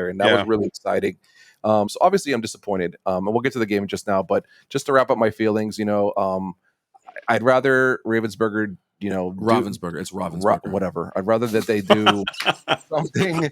and that was really exciting. So obviously I'm disappointed, and we'll get to the game just now. But just to wrap up my feelings, I'd rather Ravensburger, Ravensburger. It's Ravensburger. Whatever. I'd rather that they do something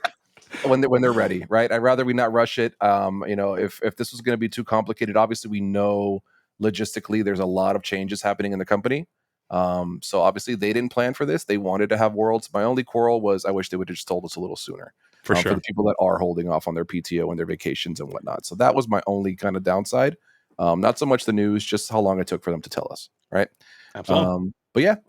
when they're ready, right? I'd rather we not rush it. If this was going to be too complicated, obviously we know logistically there's a lot of changes happening in the company. So obviously they didn't plan for this. They wanted to have Worlds. My only quarrel was I wish they would have just told us a little sooner. For sure. For the people that are holding off on their PTO and their vacations and whatnot. So that was my only kind of downside. Not so much the news, just how long it took for them to tell us, right? Absolutely.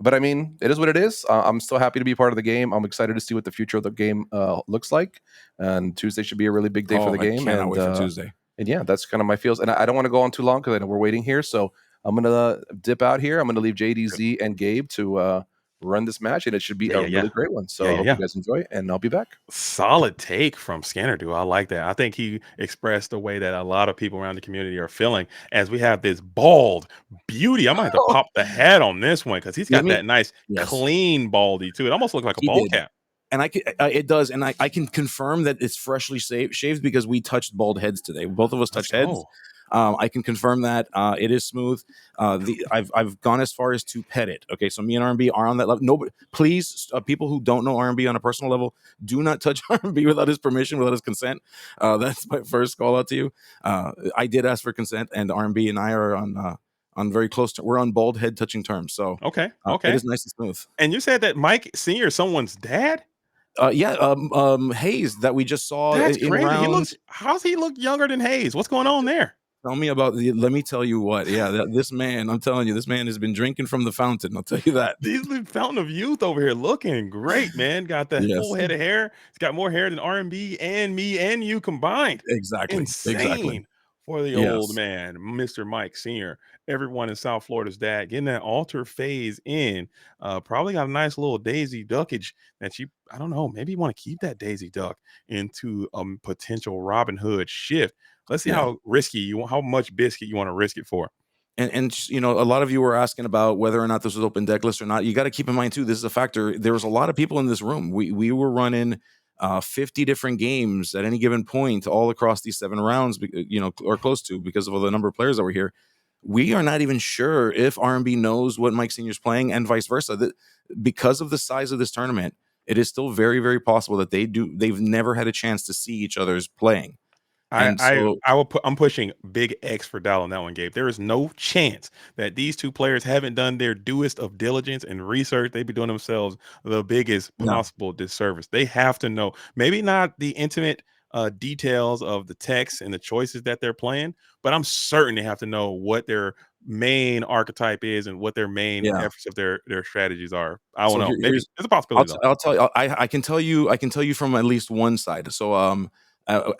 But I mean, it is what it is. I'm still happy to be part of the game. I'm excited to see what the future of the game looks like. And Tuesday should be a really big day for the game. I cannot wait for Tuesday. And yeah, that's kind of my feels. And I don't want to go on too long because I know we're waiting here. So I'm going to dip out here. I'm going to leave JDZ and Gabe to run this match, and it should be a really great one. So I hope you guys enjoy, and I'll be back. Solid take from Scanner Dude. I like that. I think he expressed the way that a lot of people around the community are feeling as we have this bald beauty. I might have to pop the head on this one because he's got that nice clean baldy too. It almost looks like a ball cap. And it does, and I can confirm that it's freshly shaved because we touched bald heads today. Both of us touched heads. I can confirm that it is smooth. I've gone as far as to pet it. Okay, so me and R&B are on that level. Nobody, please, people who don't know R&B on a personal level, do not touch R&B without his permission, without his consent. That's my first call out to you. I did ask for consent, and R&B and I are on very close to. We're on bald head touching terms. So okay, it is nice and smooth. And you said that Mike Senior is someone's dad. Hayes that we just saw. That's in crazy. rounds. How's he look younger than Hayes? What's going on there? Tell me about let me tell you what. Yeah, this man, I'm telling you, this man has been drinking from the fountain. I'll tell you that. He's the fountain of youth over here, looking great, man. Got that full head of hair. He's got more hair than R&B and me and you combined. Exactly. Insane for the old man, Mr. Mike Senior. Everyone in South Florida's dad getting that alter phase in. Probably got a nice little Daisy Duckage that I don't know, maybe you want to keep that Daisy Duck into a potential Robin Hood shift. Let's see how much biscuit you want to risk it for. And a lot of you were asking about whether or not this was open deck list or not. You got to keep in mind too, this is a factor. There was a lot of people in this room. We were running 50 different games at any given point all across these 7 rounds, or close to, because of the number of players that were here. We are not even sure if R&B knows what Mike Senior's playing and vice versa. Because of the size of this tournament, it is still very, very possible that they've never had a chance to see each other's playing. I'm pushing big X for Dial on that one, Gabe. There is no chance that these two players haven't done their duest of diligence and research. They'd be doing themselves the biggest possible disservice. They have to know, maybe not the intimate details of the text and the choices that they're playing, but I'm certain they have to know what their main archetype is and what their main efforts of their strategies are. I don't know. Maybe it's a possibility. I'll tell you. I can tell you from at least one side. So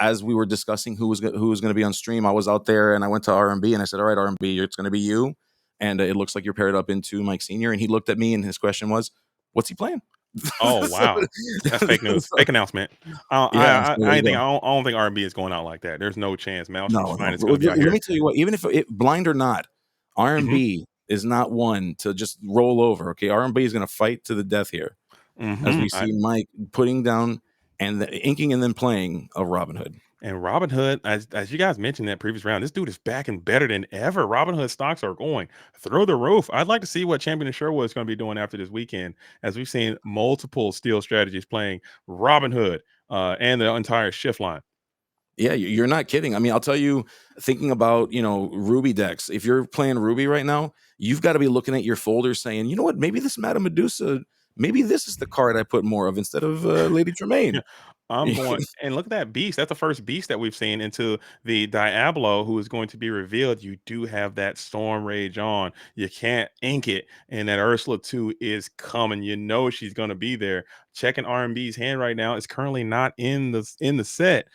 as we were discussing who was going to be on stream, I was out there and I went to R&B and I said, all right, R&B, it's going to be you. And it looks like you're paired up into Mike Senior. And he looked at me and his question was, what's he playing? Oh, wow. That's fake news. Fake announcement. I don't think R&B is going out like that. There's no chance. No. Let me tell you what, even if blind or not, R&B is not one to just roll over. Okay. R&B is going to fight to the death here. As we see Mike putting down and inking and then playing of Robin Hood. And Robin Hood, as you guys mentioned that previous round, this dude is back and better than ever. Robin Hood stocks are going through the roof. I'd like to see what Champion of Sherwood is going to be doing after this weekend, as we've seen multiple steel strategies playing Robin Hood and the entire shift line. Yeah, you're not kidding. I mean, I'll tell you, thinking about, Ruby decks, if you're playing Ruby right now, you've got to be looking at your folder saying, you know what, maybe this Madame Medusa, maybe this is the card I put more of instead of Lady Tremaine. I'm going and look at that beast. That's the first beast that we've seen into the Diablo, who is going to be revealed. You do have that Storm Rage on. You can't ink it, and that Ursula 2 is coming. You know she's going to be there. Checking R&B's hand right now. It's currently not in the set.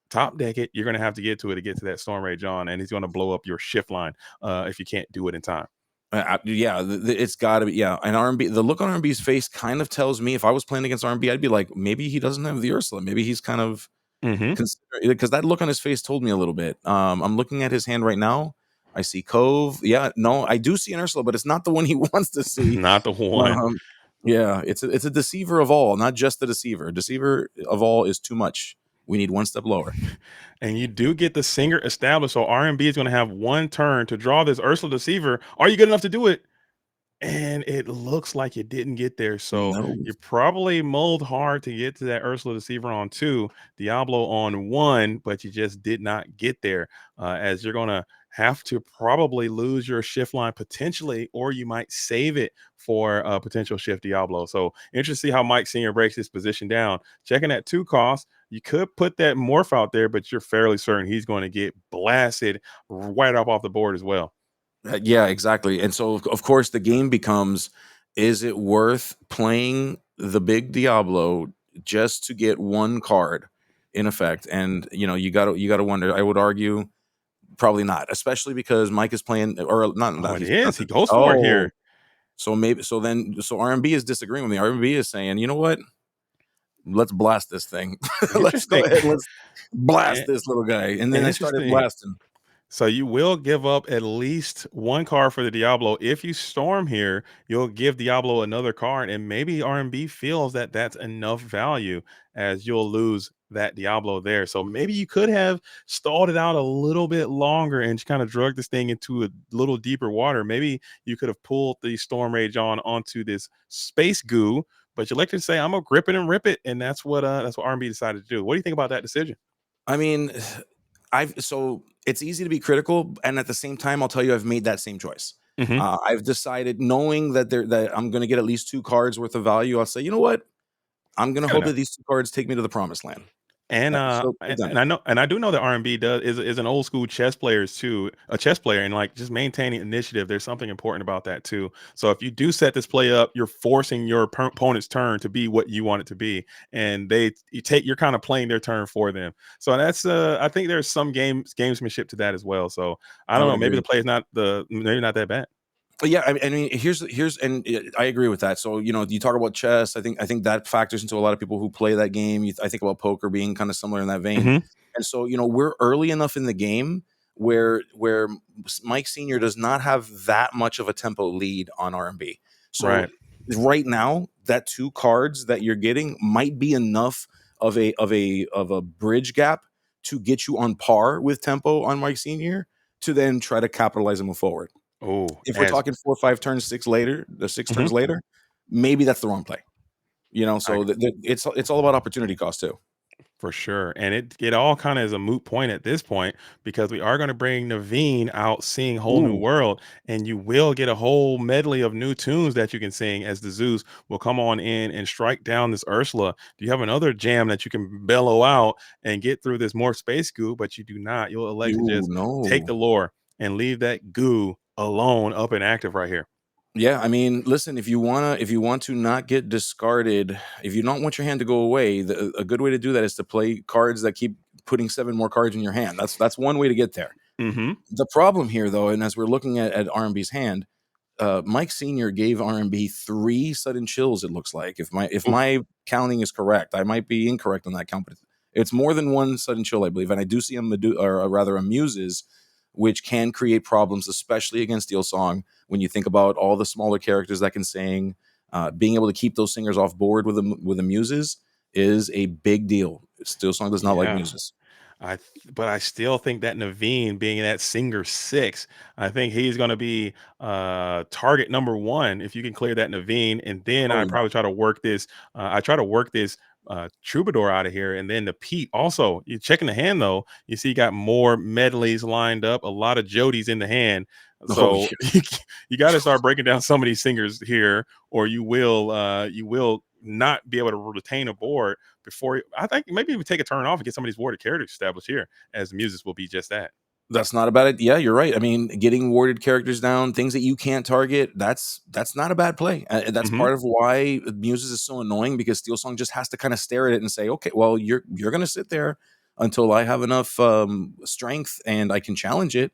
Top deck it. You're going to have to get to that Storm Rage on, and he's going to blow up your shift line if you can't do it in time. It's got to be, and R&B, the look on R&B's face kind of tells me, if I was playing against R&B, I'd be like, maybe he doesn't have the Ursula. Maybe he's kind of because that look on his face told me a little bit. I'm looking at his hand right now. I see Cove. I do see an Ursula, but it's not the one he wants to see. Not the one. It's a deceiver of all, not just the deceiver. Deceiver of all is too much We need one step lower. And you do get the singer established. So R&B is going to have one turn to draw this Ursula Deceiver. Are you good enough to do it? And it looks like you didn't get there. So No. you probably mulled hard to get to that Ursula Deceiver on 2, Diablo on 1, but you just did not get there. As you're going to have to probably lose your shift line potentially, or you might save it for a potential shift Diablo. So interesting to see how Mike Sr. breaks this position down. Checking that 2 cost, you could put that morph out there, but you're fairly certain he's going to get blasted right off the board as well. Yeah, exactly. And so, of course, the game becomes: is it worth playing the big Diablo just to get one card in effect? And you gotta wonder. I would argue probably not, especially because Mike is playing, or not. Oh, it He's is. not. He goes for it Oh, here. so maybe so R&B is disagreeing with me. R&B is saying, you know what? Let's blast this thing. Let's go Interesting. ahead. Let's blast In- this little guy. And then I started Interesting. blasting. So you will give up at least one card for the Diablo. If you storm here, you'll give Diablo another card, and maybe R&B feels that that's enough value, as you'll lose that Diablo there. So maybe you could have stalled it out a little bit longer and just kind of drug this thing into a little deeper water. Maybe you could have pulled the Storm Rage onto this space goo, but you elected to say, I'm gonna grip it and rip it, and that's what R&B decided to do. What do you think about that decision? I mean, so it's easy to be critical, and at the same time, I'll tell you, I've made that same choice. Mm-hmm. I've decided, knowing that I'm going to get at least 2 cards worth of value. I'll say, you know what? I'm going to Good hope enough. that these 2 cards take me to the promised land. And So I've done it. I do know that R&B is an old school chess players too, a chess player, and like just maintaining initiative. There's something important about that too. So if you do set this play up, you're forcing your opponent's turn to be what you want it to be, and you're kind of playing their turn for them. So that's I think there's some gamesmanship to that as well. So I I don't would know, maybe agree. the play is maybe not that bad. But yeah, I mean, and I agree with that. So you talk about chess. I think that factors into a lot of people who play that game. I think about poker being kind of similar in that vein. Mm-hmm. And so we're early enough in the game where Mike Senior does not have that much of a tempo lead on R&B. So Right. right now, that 2 cards that you're getting might be enough of a bridge gap to get you on par with tempo on Mike Senior, to then try to capitalize and move forward. Oh, If we're as talking 4 or 5 turns, 6 later, the 6 mhm. turns later, maybe that's the wrong play. I So it's all about opportunity cost too. For sure. And it all kind of is a moot point at this point, because we are going to bring Naveen out sing Whole New Ooh, World, and you will get a whole medley of new tunes that you can sing as the Zeus will come on in and strike down this Ursula. Do you have another jam that you can bellow out and get through this more space goo? But you do not. You'll elect to ooh, just take no. the lore and leave that goo alone up and active right here. Yeah, I mean, listen, if you want to not get discarded, if you don't want your hand to go away, a good way to do that is to play cards that keep putting 7 more cards in your hand. That's one way to get there. Mm-hmm. The problem here, though, and as we're looking at R&B's hand, Mike Senior gave R&B 3 sudden chills. It looks like, if Oof. my counting is correct, I might be incorrect on that count, but it's more than 1 sudden chill, I believe, and I do see or rather a Muses, which can create problems, especially against Steel Song. When you think about all the smaller characters that can sing, being able to keep those singers off board with the Muses is a big deal. Steel Song does not like Yeah. Muses. But I still think that Naveen being that singer 6, I think he's going to be target number 1 if you can clear that Naveen, and then Oh I yeah. probably try to work this. I try to work this Troubadour out of here, and then the Pete. Also, you checking the hand though, you see, you got more medleys lined up, a lot of Jodies in the hand. Oh So yeah. you got to start breaking down some of these singers here, or you will not be able to retain a board before. I think maybe even take a turn off and get some of these warded characters established here, as the Muses will be just that. That's not a bad idea. Yeah, you're right. I mean, getting warded characters down, things that you can't target, that's not a bad play. That's Hmm. part of why Muses is so annoying, because Steel Song just has to kind of stare at it and say, okay, well, you're gonna sit there until I have enough strength and I can challenge it.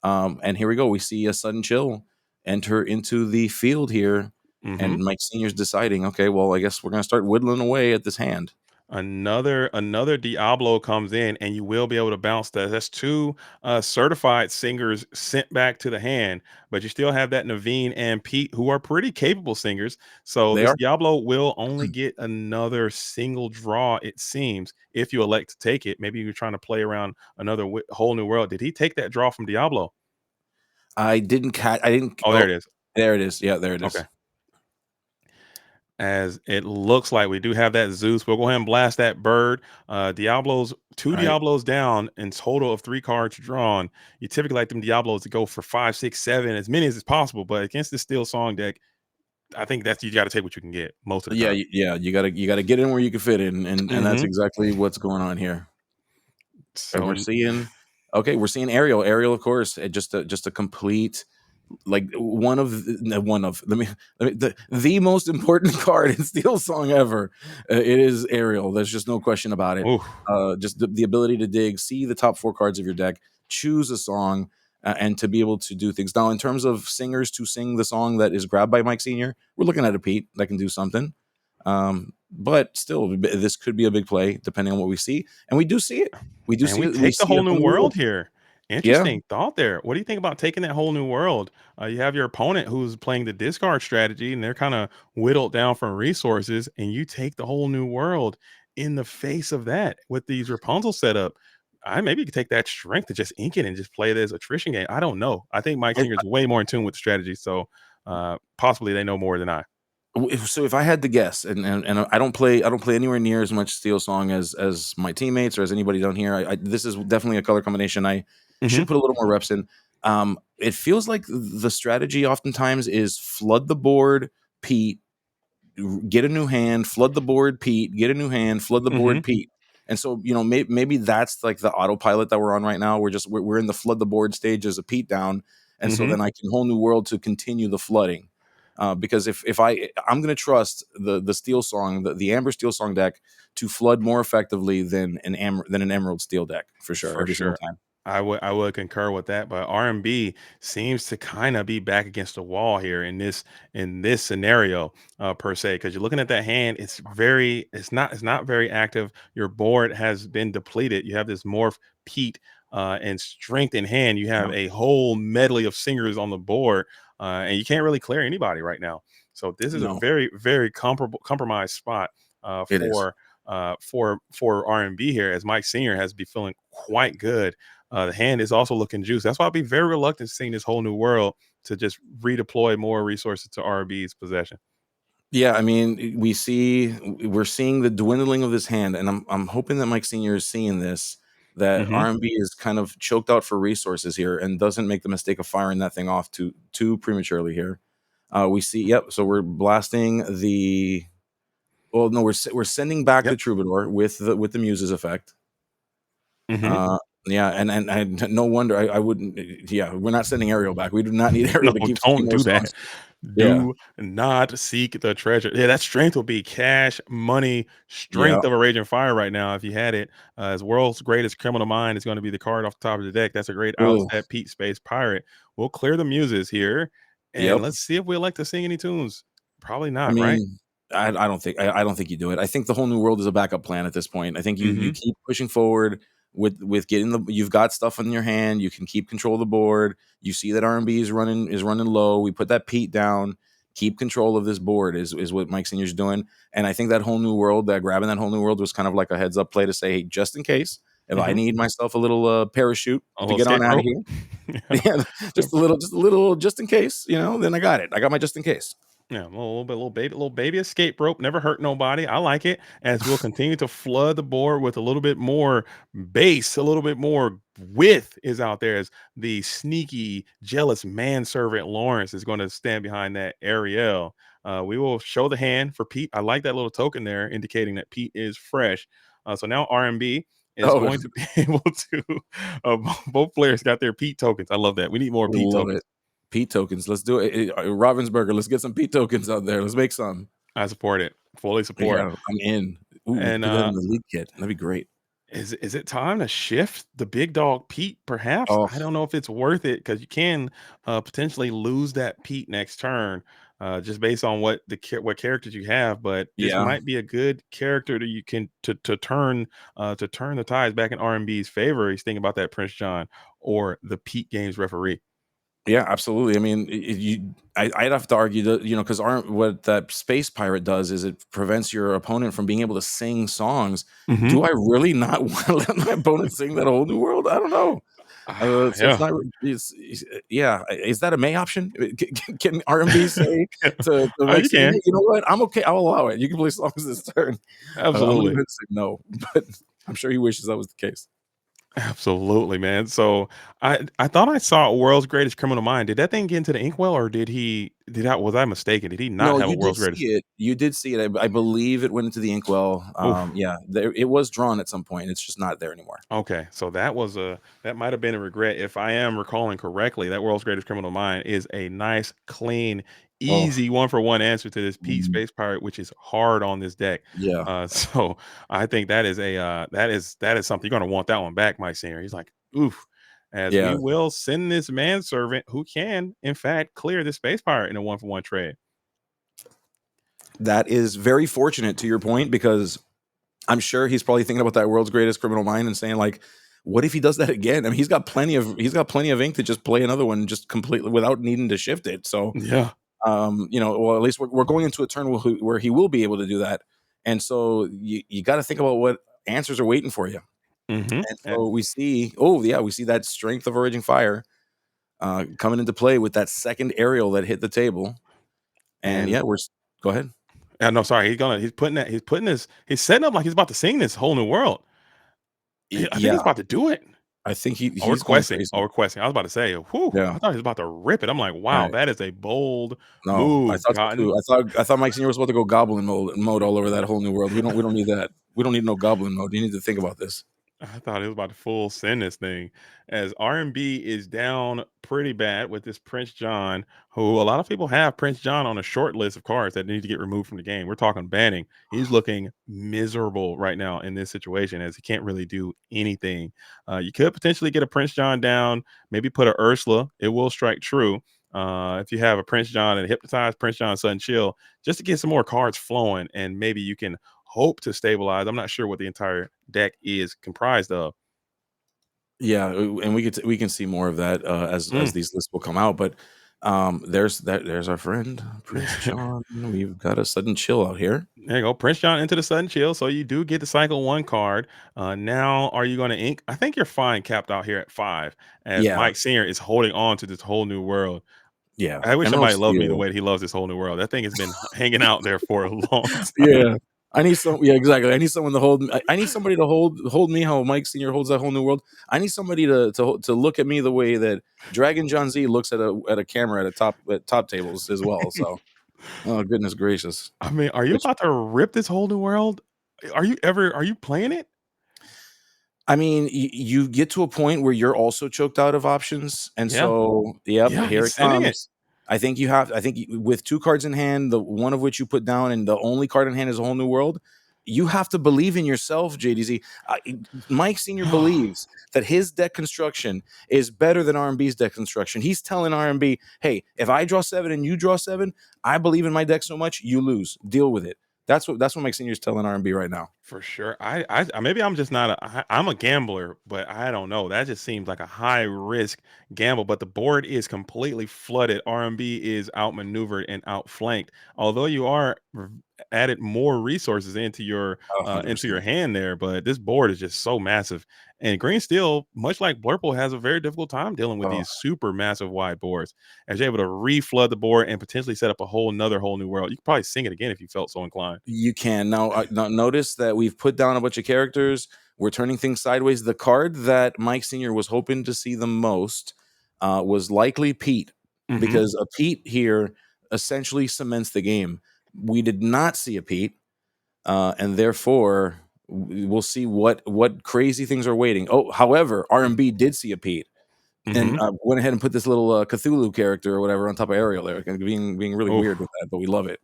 And here we go. We see a sudden chill enter into the field here, Hmm. and Mike Senior's deciding, okay, well, I guess we're gonna start whittling away at this hand. Another Diablo comes in, and you will be able to bounce that. That's two certified singers sent back to the hand, but you still have that Naveen and Pete, who are pretty capable singers. So They this are. Diablo will only get another single draw, it seems, if you elect to take it. Maybe you're trying to play around another whole new world. Did he take that draw from Diablo? I didn't catch. I didn't. Oh, there it Oh, is. there it is. Yeah, there it Okay. is. As it looks like we do have that Zeus. We'll go ahead and blast that bird. Diablos, two All right. Diablos down in total of 3 cards drawn. You typically like them Diablos to go for 5, 6, 7, as many as is possible. But against the Steel Song deck, I think that's you got to take what you can get most of the Yeah, time. yeah. You gotta get in where you can fit in, and that's Hmm. exactly what's going on here. And So, we're seeing Ariel. Ariel, of course, just a complete, like, the most important card in Steel Song ever. It is Ariel. There's just no question about it. oof. Just the ability to dig, see the top 4 cards of your deck, choose a song, and to be able to do things. Now, in terms of singers to sing the song that is grabbed by Mike Senior, we're looking at a Pete that can do something. But still, this could be a big play depending on what we see, and we do see it. We do And see we it. We take the see a whole new whole new world world. here. Yeah. Interesting thought there. What do you think about taking that whole new world? You have your opponent who's playing the discard strategy, and they're kind of whittled down from resources, and you take the whole new world in the face of that with these Rapunzel setup. I maybe could take that strength to just ink it and just play it as attrition game. I don't know. I think Mike Singer's way more in tune with the strategy, so possibly they know more than I. So if I had to guess, and I don't play anywhere near as much Steel Song as my teammates or as anybody down here. This is definitely a color combination I Hmm. should put a little more reps in. It feels like the strategy oftentimes is flood the board, Pete, get a new hand, flood the board, Pete, get a new hand, flood the Hmm. board, Pete. And so, maybe that's like the autopilot that we're on right now. We're in the flood the board stage as a Pete down, and so Hmm. then I can whole new world to continue the flooding. Because I'm going to trust the Steel Song, the Amber Steel Song deck to flood more effectively than an Emerald Steel deck for sure For every single sure. time. I would concur with that, but R&B seems to kind of be back against the wall here in this scenario per se, because you're looking at that hand. It's not very active. Your board has been depleted. You have this morph Pete and strength in hand. You have No, a whole medley of singers on the board, and you can't really clear anybody right now. So this is a no, very very compromised spot it is. for R&B here, as Mike Senior has be feeling quite good. The hand is also looking juicy. That's why I'd be very reluctant seeing this whole new world to just redeploy more resources to R&B's possession. Yeah, I mean, we're seeing the dwindling of this hand, and I'm hoping that Mike Senior is seeing this, that Hmm. R&B is kind of choked out for resources here and doesn't make the mistake of firing that thing off too prematurely here. We see, yep. So we're blasting the. Well, no, we're sending back the Yep. Troubadour with the Muses effect. Hmm. Uh, yeah, and no wonder I wouldn't. Yeah, we're not sending Ariel back. We do not need No, Ariel to keep singing don't more do that. songs. Yeah, Do not seek the treasure. Yeah, that strength will be cash money yeah. strength of a raging fire right now if you had it. As world's greatest criminal mind is going to be the card off the top of the deck. That's a great Ugh, outstep Pete Space Pirate. We'll clear the muses here, and yep. let's see if we like to sing any tunes. Probably I not, right? mean, I don't think you do it. I think the whole new world is a backup plan at this point. I think you Hmm. keep pushing forward with getting you've got stuff in your hand. You can keep control of the board. You see that R&B is running low. We put that Pete down. Keep control of this board is what Mike Senior's doing. And I think that whole new world, that grabbing that whole new world was kind of like a heads up play to say, hey, just in case, if I Hmm. need myself a little parachute A to little get on escape out of rope. here, Yeah. yeah, just a little, just in case, then I got it. I got my just in case. Yeah, a little bit, little baby escape rope, never hurt nobody. I like it. As we'll continue to flood the board with a little bit more base, a little bit more width is out there. As the sneaky, jealous manservant Lawrence is going to stand behind that Ariel. We will show the hand for Pete. I like that little token there, indicating that Pete is fresh. So now R&B is Oh, going to be able to. Both players got their Pete tokens. I love that. We need more Pete love tokens. it. Pete tokens. Let's do it. Ravensburger, let's get some Pete tokens out there. Let's make some. I support it. Fully support. Yeah, I'm in. Ooh, we can And put that in the lead kit. That'd be great. is it time to shift the big dog Pete? Perhaps Oh, I don't know if it's worth it because you can potentially lose that Pete next turn. just based on what characters you have. But this Yeah. might be a good character that you can to turn the tides back in R&B's favor. He's thinking about that Prince John or the Pete Games referee. Yeah, absolutely. I mean, I'd have to argue that, because what that space pirate does is it prevents your opponent from being able to sing songs. Hmm. Do I really not want to let my opponent sing that whole new world? I don't know. So it's Yeah. not. Yeah. Is that a May option? Can R&B say to You Mike Senior, can. "Hey, you know what? I'm okay. I'll allow it. You can play songs this turn." I'm gonna go Absolutely. ahead and say no, but I'm sure he wishes that was the case. Absolutely, man. So I thought I saw World's Greatest Criminal Mind. Did that thing get into the inkwell, or was I mistaken? Did he not No, have a you did World's see Greatest? it. You did see it. I believe it went into the inkwell. Oof. Yeah, it was drawn at some point. It's just not there anymore. Okay, so that might have been a regret. If I am recalling correctly, that World's Greatest Criminal Mind is a nice, clean, Oh, easy one for one answer to this Pete mhm. Space Pirate, which is hard on this deck. Yeah, So I think that is something you're gonna want that one back, my senior. He's like, oof. As we yeah. will send this manservant who can, in fact, clear the space pirate in a one for one trade. That is very fortunate to your point because I'm sure he's probably thinking about that world's greatest criminal mind and saying like, what if he does that again? I mean, he's got plenty of ink to just play another one just completely without needing to shift it. So, Yeah. well, at least we're going into a turn where he will be able to do that. And so you got to think about what answers are waiting for you. Mm-hmm. And so we see that strength of a raging fire coming into play with that second aerial that hit the table. And And yeah, go ahead. no, sorry, he's setting up like he's about to sing this whole new world. I think he's Yeah, about to do it. I think Oh, he's going Oh, crazy. requesting. I was about to say, whew, Yeah. I thought he was about to rip it. I'm like, wow, Right. that is a bold No, I move, thought so Cotton. too. I thought Mike Senior was about to go goblin mode all over that whole new world. We don't need that. We don't need no goblin mode. You need to think about this. I thought he was about to full send this thing, as R&B is down pretty bad with this Prince John, who a lot of people have Prince John on a short list of cards that need to get removed from the game. We're talking banning. He's looking miserable right now in this situation, as he can't really do anything. You could potentially get a Prince John down, maybe put a Ursula. It will strike true. If you have a Prince John and hypnotize Prince John Sudden Chill, just to get some more cards flowing, and maybe you can hope to stabilize. I'm not sure what the entire deck is comprised of. Yeah, and we can see more of that as Mm. these lists will come out. But there's our friend Prince John. We've got a sudden chill out here. There you go. Prince John into the sudden chill. So you do get the cycle one card. Now, are you going to ink? I think you're fine capped out here at 5, as Yeah, Mike Senior is holding on to this whole new world. yeah. I wish Emerald somebody loved me the Steel. way that he loves this whole new world. That thing has been hanging out there for a long time. Yeah. Yeah, exactly. I need someone to hold me. I need somebody to hold me how Mike Senior holds that whole new world. I need somebody to look at me the way that Dragon John Z looks at a camera at top tables as well. So, oh goodness gracious. I mean, are you Which about to rip this whole new world? Are you playing it? I mean, you get to a point where you're also choked out of options, and Yeah. so, yep, Yeah, here he's it sending it. comes. I think with 2 cards in hand, the one of which you put down, and the only card in hand is a whole new world. You have to believe in yourself, JDZ. Mike Senior believes that his deck construction is better than R&B's deck construction. He's telling R&B, "Hey, if I draw 7 and you draw 7, I believe in my deck so much, you lose. Deal with it." That's what Mike Senior is telling R&B right now. For sure. Maybe I'm just not I'm a gambler, but I don't know. That just seems like a high risk gamble. But the board is completely flooded. RMB is outmaneuvered and outflanked. Although you are added more resources into your 100%. hand there, but this board is just so massive. And Green Steel, much like Blurple, has a very difficult time dealing with Oh. these super massive wide boards. As you're able to reflood the board and potentially set up a whole new world. You could probably sing it again if you felt so inclined. You can now notice that we've put down a bunch of characters. We're turning things sideways. The card that Mike Senior was hoping to see the most was likely Pete, Hmm. because a Pete here essentially cements the game. We did not see a Pete, and therefore we'll see what crazy things are waiting. Oh, however, R&B did see a Pete, and Hmm. went ahead and put this little Cthulhu character or whatever on top of Ariel there, being really weird with that, but we love it.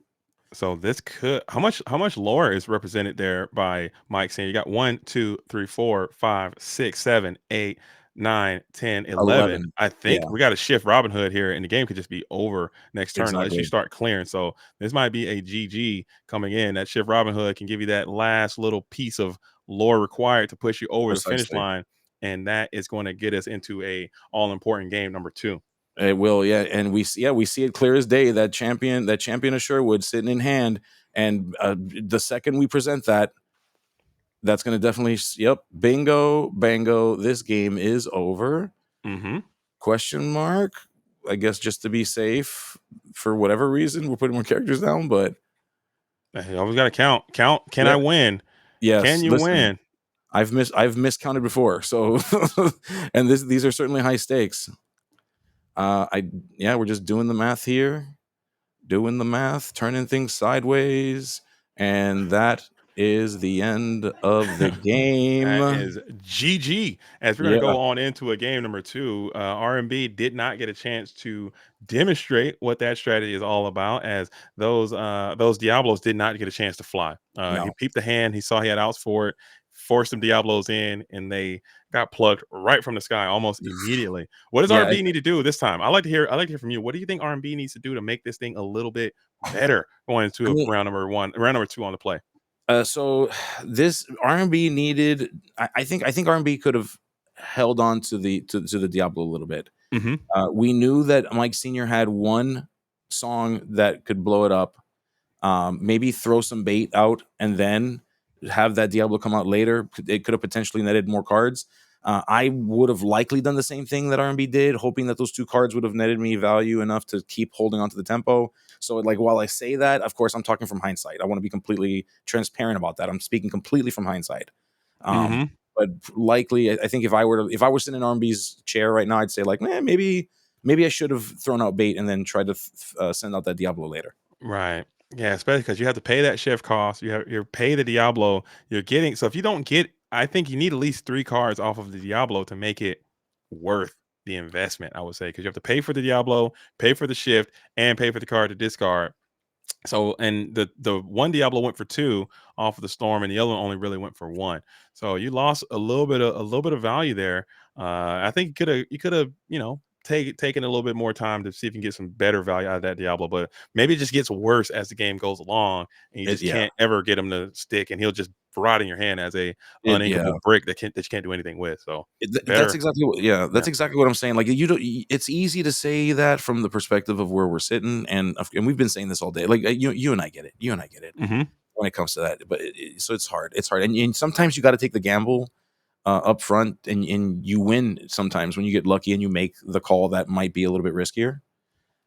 So this could how much lore is represented there by Mike saying you got 1, 2, 3, 4, 5, 6, 7, 8, 9, 10, 11. 11. I Yeah, think we got to shift Robin Hood here, and the game could just be over next turn unless you exactly. start clearing. So this might be a GG coming in. That shift Robin Hood can give you that last little piece of lore required to push you over the finish Precisely. line, and that is going to get us into a all important game number 2. It will, yeah, and we see it clear as day. That champion of Sherwood sitting in hand, and the second we present that, that's going to definitely, yep, bingo, bango. This game is over. Mm-hmm. Question mark? I guess just to be safe, for whatever reason, we're putting more characters down. But You always got to count. Count. Can I yep, win? Can yes. you Listen, win? I've miscounted before, so and these are certainly high stakes. We're just doing the math here, doing the math, turning things sideways, and that is the end of the game. That is GG. As we're going to Yeah, go on into a game number 2, R&B did not get a chance to demonstrate what that strategy is all about, as those Diablos did not get a chance to fly. He no, peeped the hand, he saw he had outs for it, forced some Diablos in, and they got plugged right from the sky almost immediately. What does yeah. R&B need to do this time? I like to hear from you. What do you think R&B needs to do to make this thing a little bit better going I into mean, round number 2 on the play? so this R&B needed. I think R&B could have held on to the Diablo a little bit. Mm-hmm. We knew that Mike Senior had one song that could blow it up. Maybe throw some bait out and then have that Diablo come out later. It could have potentially netted more cards. I would have likely done the same thing that R&B did, hoping that those 2 cards would have netted me value enough to keep holding on to the tempo. So, like, while I say that, of course, I'm talking from hindsight. I want to be completely transparent about that. I'm speaking completely from hindsight. Um, Mm-hmm. but likely, I think if I were sitting in R&B's chair right now, I'd say like, maybe I should have thrown out bait and then tried to send out that Diablo later. Right. Yeah, especially because you have to pay that shift cost. You pay the Diablo. You're getting, so if you don't get, I think you need at least 3 cards off of the Diablo to make it worth the investment. I would say, because you have to pay for the Diablo, pay for the shift, and pay for the card to discard. So, and the one Diablo went for 2 off of the storm, and the other one only really went for 1. So you lost a little bit of value there. I think you could have taken a little bit more time to see if you can get some better value out of that Diablo, but maybe it just gets worse as the game goes along, and you just Yeah, can't ever get him to stick, and he'll just rot in your hand as a yeah. uninkable brick that you can't do anything with. So That's better, exactly what. Yeah, yeah. that's exactly what I'm saying. Like, you don't. It's easy to say that from the perspective of where we're sitting, and we've been saying this all day. Like, you and I get it. You and I get it Hmm. when it comes to that. But so it's hard. It's hard, and sometimes you got to take the gamble up front, and you win sometimes when you get lucky and you make the call that might be a little bit riskier.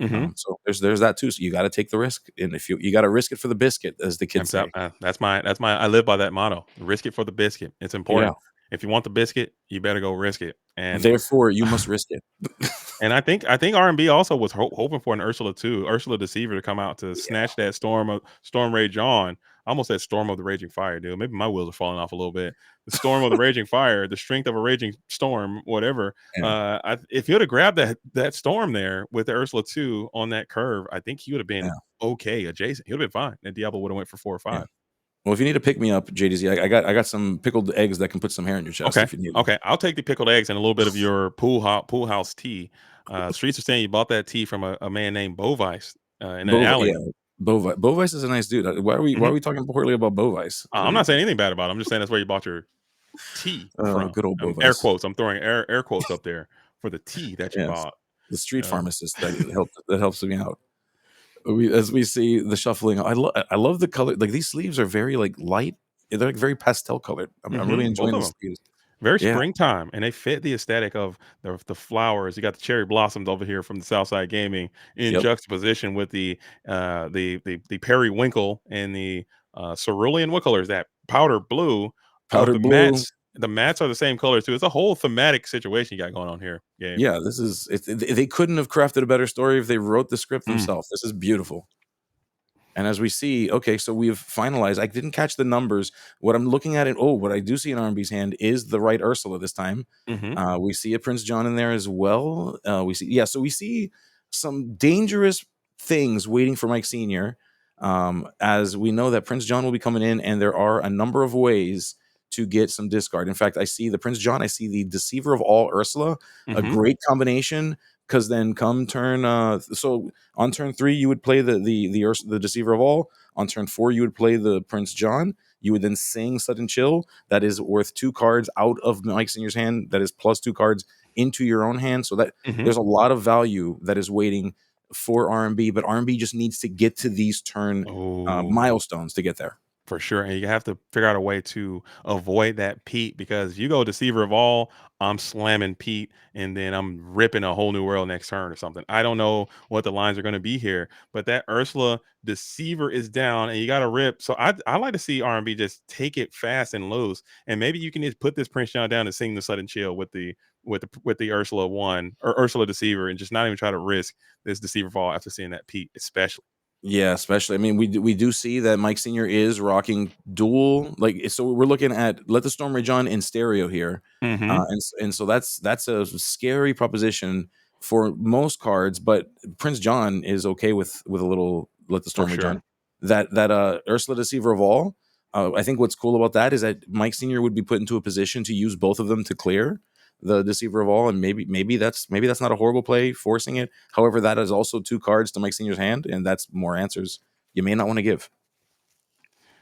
Hmm. So there's that too. So you got to take the risk, and if you got to risk it for the biscuit, as the kids say. That's my I live by that motto. Risk it for the biscuit. It's Yeah. important. If you want the biscuit, you better go risk it. Therefore, you must risk it. And I think R&B also was hoping for an Ursula too, Ursula Deceiver to come out to Yeah. snatch that Storm Rage on. I almost said Storm of the Raging Fire, dude. Maybe my wheels are falling off a little bit. The Storm of the Raging Fire, the strength of a raging storm, whatever. Yeah. If he would have grabbed that storm there with the Ursula 2 on that curve, I think he would have been Yeah. okay adjacent. He would have been fine. And Diablo would have went for 4 or Yeah. 5. Well, if you need to pick me up, JDZ, I got some pickled eggs that can put some hair in your chest Okay. if you need them. Okay. I'll take the pickled eggs and a little bit of your pool house tea. Streets are saying you bought that tea from a man named Bovice in an Yeah, alley. Bovice is a nice dude. Why Mhm. are we talking poorly about Bovice? I'm not saying anything bad about it. I'm just saying that's where you bought your tea from. Good old Air Bovice. quotes. I'm throwing air quotes up there for the tea that you Yes, bought. the street Uh, pharmacist that helps me out. As we see the shuffling, I love the color. Like, these sleeves are very like light. They're like very pastel colored. I'm really both enjoying of the them. sleeves. Very Yeah, springtime, and they fit the aesthetic of the flowers. You got the cherry blossoms over here from the Southside Gaming in yep. juxtaposition with the periwinkle and the cerulean. What color is that? Powder blue. Powder The blue. mats. The mats are the same color too. It's a whole thematic situation you got going on here, Gabe. Yeah, this is. They couldn't have crafted a better story if they wrote the script Mm. themselves. This is beautiful. And as we see, okay, so we've finalized. I didn't catch the numbers. What I'm looking at, what I do see in R&B's hand is the right Ursula this time. Hmm. We see a Prince John in there as well. So we see some dangerous things waiting for Mike Senior, as we know that Prince John will be coming in, and there are a number of ways to get some discard. In fact, I see the Prince John, I see the Deceiver of All Ursula, a great combination. Because then come turn, so on turn 3 you would play the Deceiver of All. On turn 4 you would play the Prince John. You would then sing Sudden Chill. That is worth 2 cards out of Mike Senior's hand. That is plus 2 cards into your own hand. So that there's a lot of value that is waiting for RMB, but RMB just needs to get to these turn milestones to get there. For sure. And you have to figure out a way to avoid that Pete, because you go Deceiver of All, I'm slamming Pete, and then I'm ripping a whole new world next turn or something. I don't know what the lines are going to be here, but that Ursula Deceiver is down and you got to rip. So I like to see R&B just take it fast and loose. And maybe you can just put this Prince John down and sing the Sudden Chill with the Ursula 1 or Ursula Deceiver, and just not even try to risk this Deceiver Fall after seeing that Pete, especially. Yeah, especially. I mean, we do see that Mike Senior is rocking dual. Like, so we're looking at Let the Storm Rage On in stereo here, and so that's a scary proposition for most cards. But Prince John is okay with a little Let the Storm Rage On. That Ursula Deceiver of All. I think what's cool about that is that Mike Senior would be put into a position to use both of them to clear the Deceiver of All, and maybe that's not a horrible play, forcing it. However, that is also 2 cards to Mike Senior's hand, and that's more answers you may not want to give.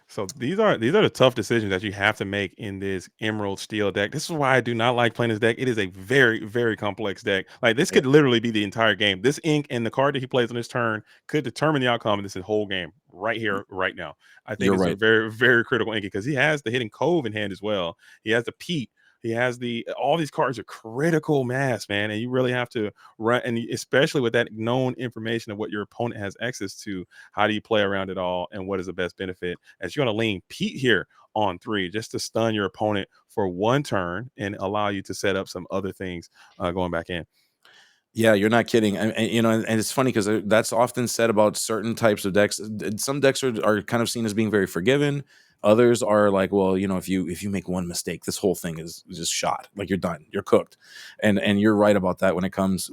So these are the tough decisions that you have to make in this Emerald Steel deck. This is why I do not like playing this deck. It is a very, very complex deck. Like, this could literally be the entire game. This ink and the card that he plays on his turn could determine the outcome of this whole game right here, right now. I think it's a very, very critical ink, because he has the Hidden Cove in hand as well. He has the Pete. He has all these cards are critical mass, man, and you really have to run. And especially with that known information of what your opponent has access to, how do you play around it all, and what is the best benefit? As you're going to lean Pete here on 3 just to stun your opponent for 1 turn and allow you to set up some other things going back in. Yeah, you're not kidding. And it's funny because that's often said about certain types of decks. Some decks are kind of seen as being very forgiving. Others are like, well, if you make one mistake, this whole thing is just shot. Like, you're done, you're cooked. And you're right about that when it comes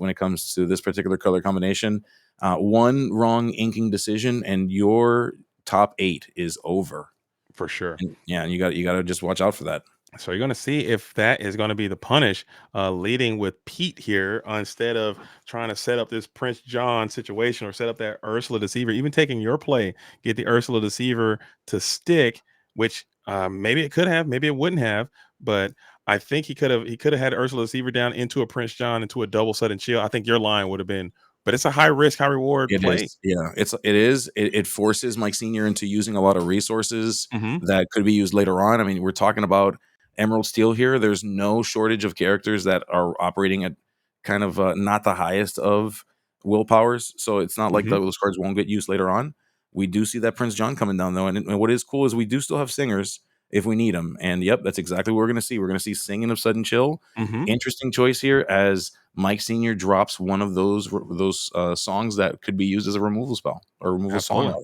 to this particular color combination. One wrong inking decision and your top 8 is over. For sure. And you got to just watch out for that. So you're going to see if that is going to be the punish, leading with Pete here, instead of trying to set up this Prince John situation or set up that Ursula Deceiver. Even taking your play, get the Ursula Deceiver to stick, which maybe it could have, maybe it wouldn't have, but I think he could have had Ursula Deceiver down into a Prince John, into a double Sudden Chill. I think your line would have been, but it's a high risk, high reward play. Yeah, it forces Mike Senior into using a lot of resources that could be used later on. I mean, we're talking about Emerald Steel here. There's no shortage of characters that are operating at kind of not the highest of willpowers, so it's not like those cards won't get used later on. We do see that Prince John coming down though, and what is cool is we do still have singers if we need them. And yep, that's exactly what we're going to see. We're going to see Singing of Sudden Chill. Interesting choice here, as Mike Senior drops one of those songs that could be used as a removal spell or removal song.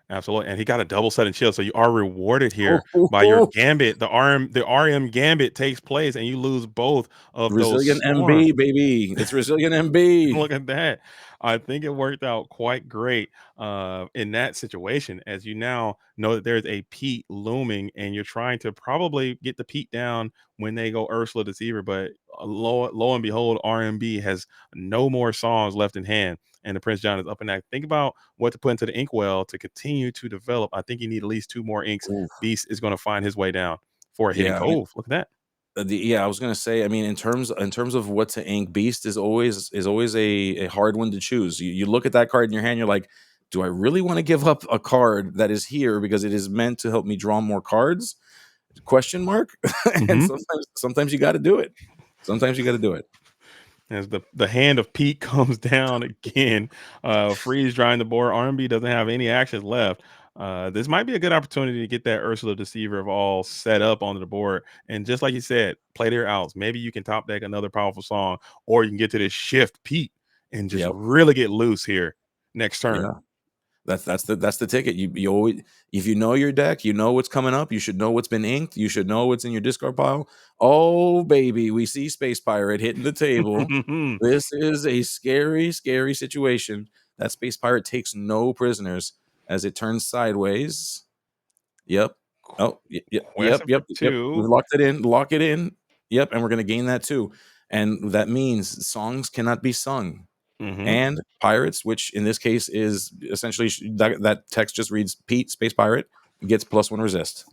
Absolutely. And he got a double Sudden Chill. So you are rewarded here by your gambit. The RM gambit takes place and you lose both of Resilient those MB, baby. It's Resilient MB. Look at that. I think it worked out quite great in that situation, as you now know that there's a Pete looming and you're trying to probably get the Pete down when they go Ursula Deceiver. But lo and behold, RMB has no more songs left in hand. And the Prince John is up in that. Think about what to put into the inkwell to continue to develop. I think you need at least 2 more inks. Oof. Beast is going to find his way down for a Hidden Cove. Look at that. I was gonna say. I mean, in terms of what to ink, Beast is always a hard one to choose. You look at that card in your hand, you're like, do I really want to give up a card that is here because it is meant to help me draw more cards? Question mark. And sometimes you got to do it. Sometimes you got to do it. As the hand of Pete comes down again, freeze drying the board. RMB doesn't have any actions left. This might be a good opportunity to get that Ursula Deceiver of All set up onto the board. And just like you said, play their outs. Maybe you can top deck another powerful song, or you can get to this shift Pete and just really get loose here next turn. Yeah. That's the ticket. You always, if you know your deck, you know what's coming up. You should know what's been inked. You should know what's in your discard pile. Oh baby, we see Space Pirate hitting the table. This is a scary, scary situation. That Space Pirate takes no prisoners as it turns sideways. Yep, Oh, yep. Quest for We 2. locked it in. Lock it in. Yep, and we're gonna gain that too. And that means songs cannot be sung. Mhm. And pirates, which in this case is essentially that text just reads Pete space pirate gets +1 resist.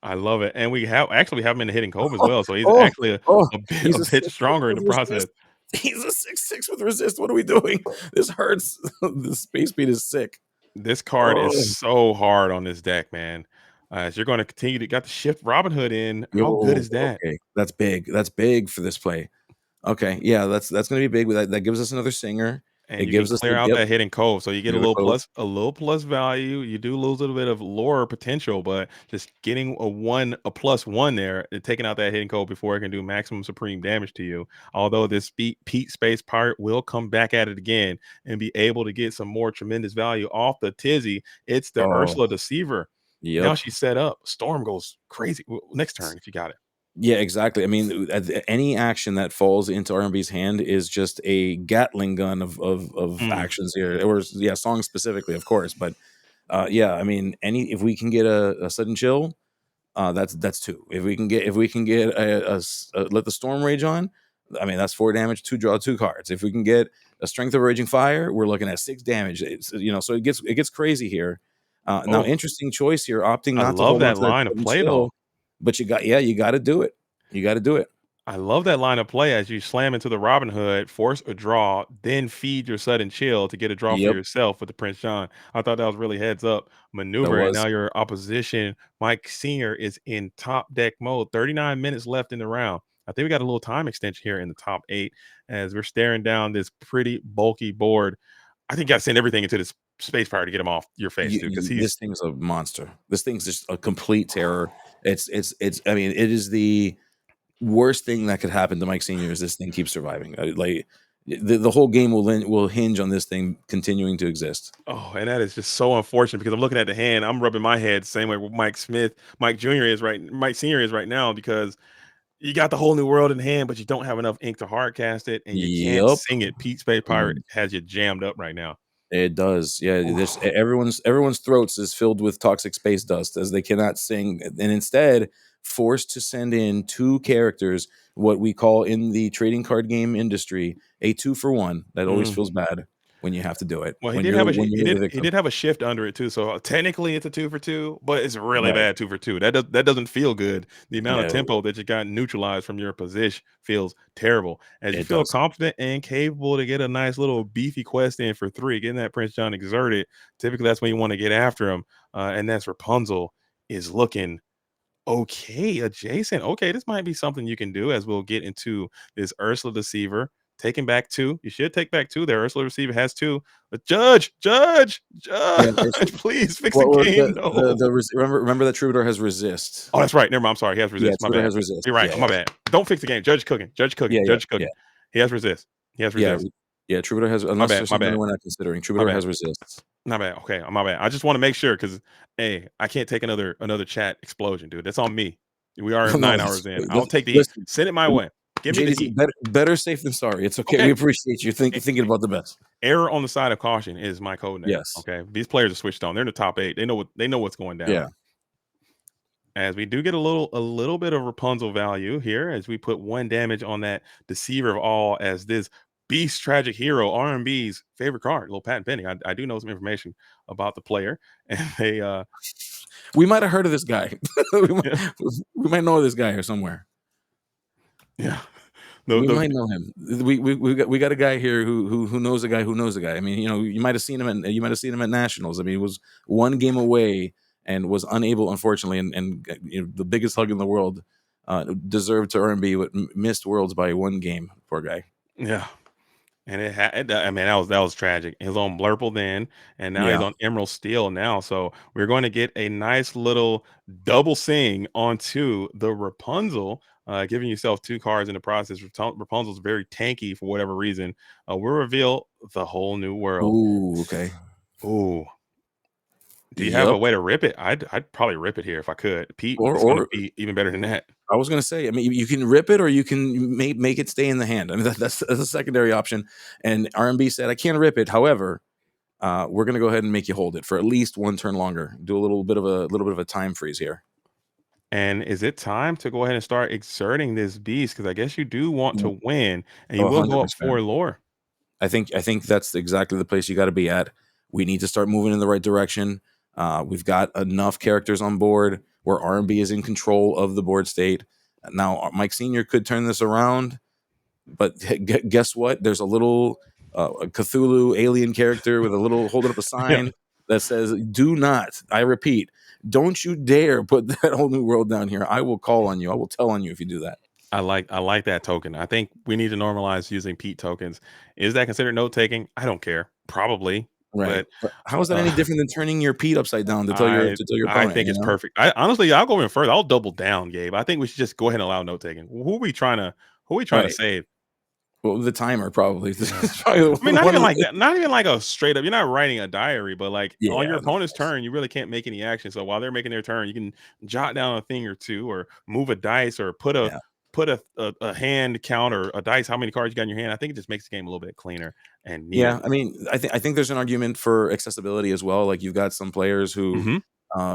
I love it, and we have him in the Hidden Cove as well, so he's Oh, actually oh, a he's a bit 6/6 stronger in with the process. resist. He's a 6/6 with resist. What are we doing? This hurts. The space beat is sick. This card is Oh, so hard on this deck, man. As you're gonna continue to got to shift Robin Hood in. How good yo, is that? okay. That's big. That's big for this play. Okay, yeah, that's gonna be big. That gives us another singer. And It you can gives us clear the out yep, that Hidden Cove, so you get near the cove. a little plus value. You do lose a little bit of lore potential, but just getting a +1 there and taking out that Hidden Cove before it can do maximum supreme damage to you. Although this Pete Space Pirate will come back at it again and be able to get some more tremendous value off the Tizzy. It's the Oh, Ursula Deceiver. Now yep. she's set up. Storm goes crazy. Next turn, if you got it. Yeah, exactly. I mean, any action that falls into R&B's hand is just a Gatling gun of Mm. actions here, or yeah, songs specifically, of course. But yeah, I mean, if we can get a sudden chill, that's two. If we can get let the storm rage on, I mean that's 4 damage, two draw, two cards. If we can get a strength of raging fire, we're looking at 6 damage. It's, so it gets crazy here. Now, Oh, interesting choice here, opting I not to love hold on that to that line of sudden play though. chill, but you got to do it. You got to do it. I love that line of play as you slam into the Robin Hood, force a draw, then feed your sudden chill to get a draw for Yep, yourself with the Prince John. I thought that was really heads up that maneuver. And now was. your opposition, Mike Senior, is in top deck mode. 39 minutes left in the round. I think we got a little time extension here in the top 8 as we're staring down this pretty bulky board. I think you got to send everything into this space fire to get him off your face, too, because This he's thing's a monster. This thing's just a complete terror. It's. I mean, it is the worst thing that could happen to Mike Senior is this thing keeps surviving. Like the whole game will hinge on this thing continuing to exist. oh, and that is just so unfortunate because I'm looking at the hand. I'm rubbing my head the same way with Mike Jr. Mike Senior is right now because you got the whole new world in hand, but you don't have enough ink to hard cast it, and you can't Yep. sing it. Pete Space Pirate Mm, has you jammed up right now. it does. Yeah, this Oof. everyone's throats is filled with toxic space dust as they cannot sing, and instead forced to send in 2 characters, what we call in the trading card game industry a 2-for-1. That always Mm. feels bad when you have to do it. Well, When you're when you're the he victim. did have a shift under it too. So technically, it's a 2 for 2, but it's a really Right. bad 2 for 2. That doesn't feel good. The amount of No, tempo that you got neutralized from your position feels terrible. As you it feel does. confident and capable to get a nice little beefy quest in for 3, getting that Prince John exerted. Typically, that's when you want to get after him, and that's Rapunzel is looking okay, adjacent. Okay, this might be something you can do as we'll get into this Ursula Deceiver. Taking back 2. You should take back 2 there. Ursula Deceiver has 2. But Yeah, Judge, please fix the Well, game. No. remember that Troubadour has resist. Oh, that's right. Never mind. I'm sorry. He has Yeah, resist. My Troubadour bad. has resist. You're right. Yeah, Oh, my bad. Don't fix the game. Judge cooking. Judge cooking. yeah, yeah, Judge yeah, cooking. He has resist. He has yeah, resist. yeah. Troubadour has, My unless bad. there's My something bad. we're not considering. My Troubadour bad. has resists. My bad. Okay, my bad. I just want to make sure because hey, I can't take another chat explosion, dude. That's on me. We are No, 9 hours in. I'll that's take the heat. listen, Send it my way. Give me the JDC, heat. better safe than sorry. It's okay. We Okay. appreciate you E- thinking about the best. Error on the side of caution is my code name. Yes. Okay. These players are switched on. They're in the top 8. They know what's going down. Yeah. As we do get a little bit of Rapunzel value here, as we put 1 damage on that Deceiver of All, as this Beast Tragic Hero, R&B's favorite card, a little patent pending. I do know some information about the player, and they We might have heard of this guy. we, might, yeah, we might know this guy here somewhere. yeah. We The might know him. We got a guy here who knows a guy who knows a guy. I mean, you might have seen him at nationals. I mean, he was 1 game away and was unable, unfortunately, and the biggest hug in the world, deserved to earn B, but missed worlds by 1 game. Poor guy. yeah. And I mean, that was tragic. He was on Blurple then, and now he's Yeah. on Emerald Steel now. So we're going to get a nice little double sing onto the Rapunzel, giving yourself 2 cards in the process. Rapunzel's very tanky for whatever reason. We'll reveal the whole new world. Ooh. Okay. Ooh. Do you have a Yep. way to rip it? I'd probably rip it here if I could. Pete is going to Or be even better than that. I was gonna say, I mean, you can rip it or you can make it stay in the hand. I mean, that's a secondary option. And RMB said, I can't rip it. However, we're gonna go ahead and make you hold it for at least 1 turn longer. Do a little bit of a time freeze here. And is it time to go ahead and start exerting this beast? Because I guess you do want to win, and you Oh, will go up 100%. 4 lore. I think that's exactly the place you got to be at. We need to start moving in the right direction. We've got enough characters on board where R&B is in control of the board state. Now, Mike Senior could turn this around, but guess what? There's a little Cthulhu alien character with a little holding up a Yeah. sign that says, "Do not." I repeat, don't you dare put that whole new world down here. I will call on you. I will tell on you if you do that. I like that token. I think we need to normalize using Pete tokens. Is that considered note taking? I don't care. Probably, Right. but But how is that any uh, different than turning your Pete upside down to tell your I to tell your I opponent? think You it's know. perfect. I honestly, I'll go even further. I'll double down, Gabe. I think we should just go ahead and allow note taking. Who are we trying to Right. save? Well, the timer probably. This Yeah. is probably I mean, not one even of like the, that. Not even like a straight up. You're not writing a diary, but like on your yeah. No, opponent's turn, you really can't make any action. So while they're making their turn, you can jot down a thing or two, or move a dice, or yeah. put a hand count or a dice. How many cards you got in your hand? I think it just makes the game a little bit cleaner and Yeah, neater. I mean, I think there's an argument for accessibility as well. Like you've got some players who, Hmm.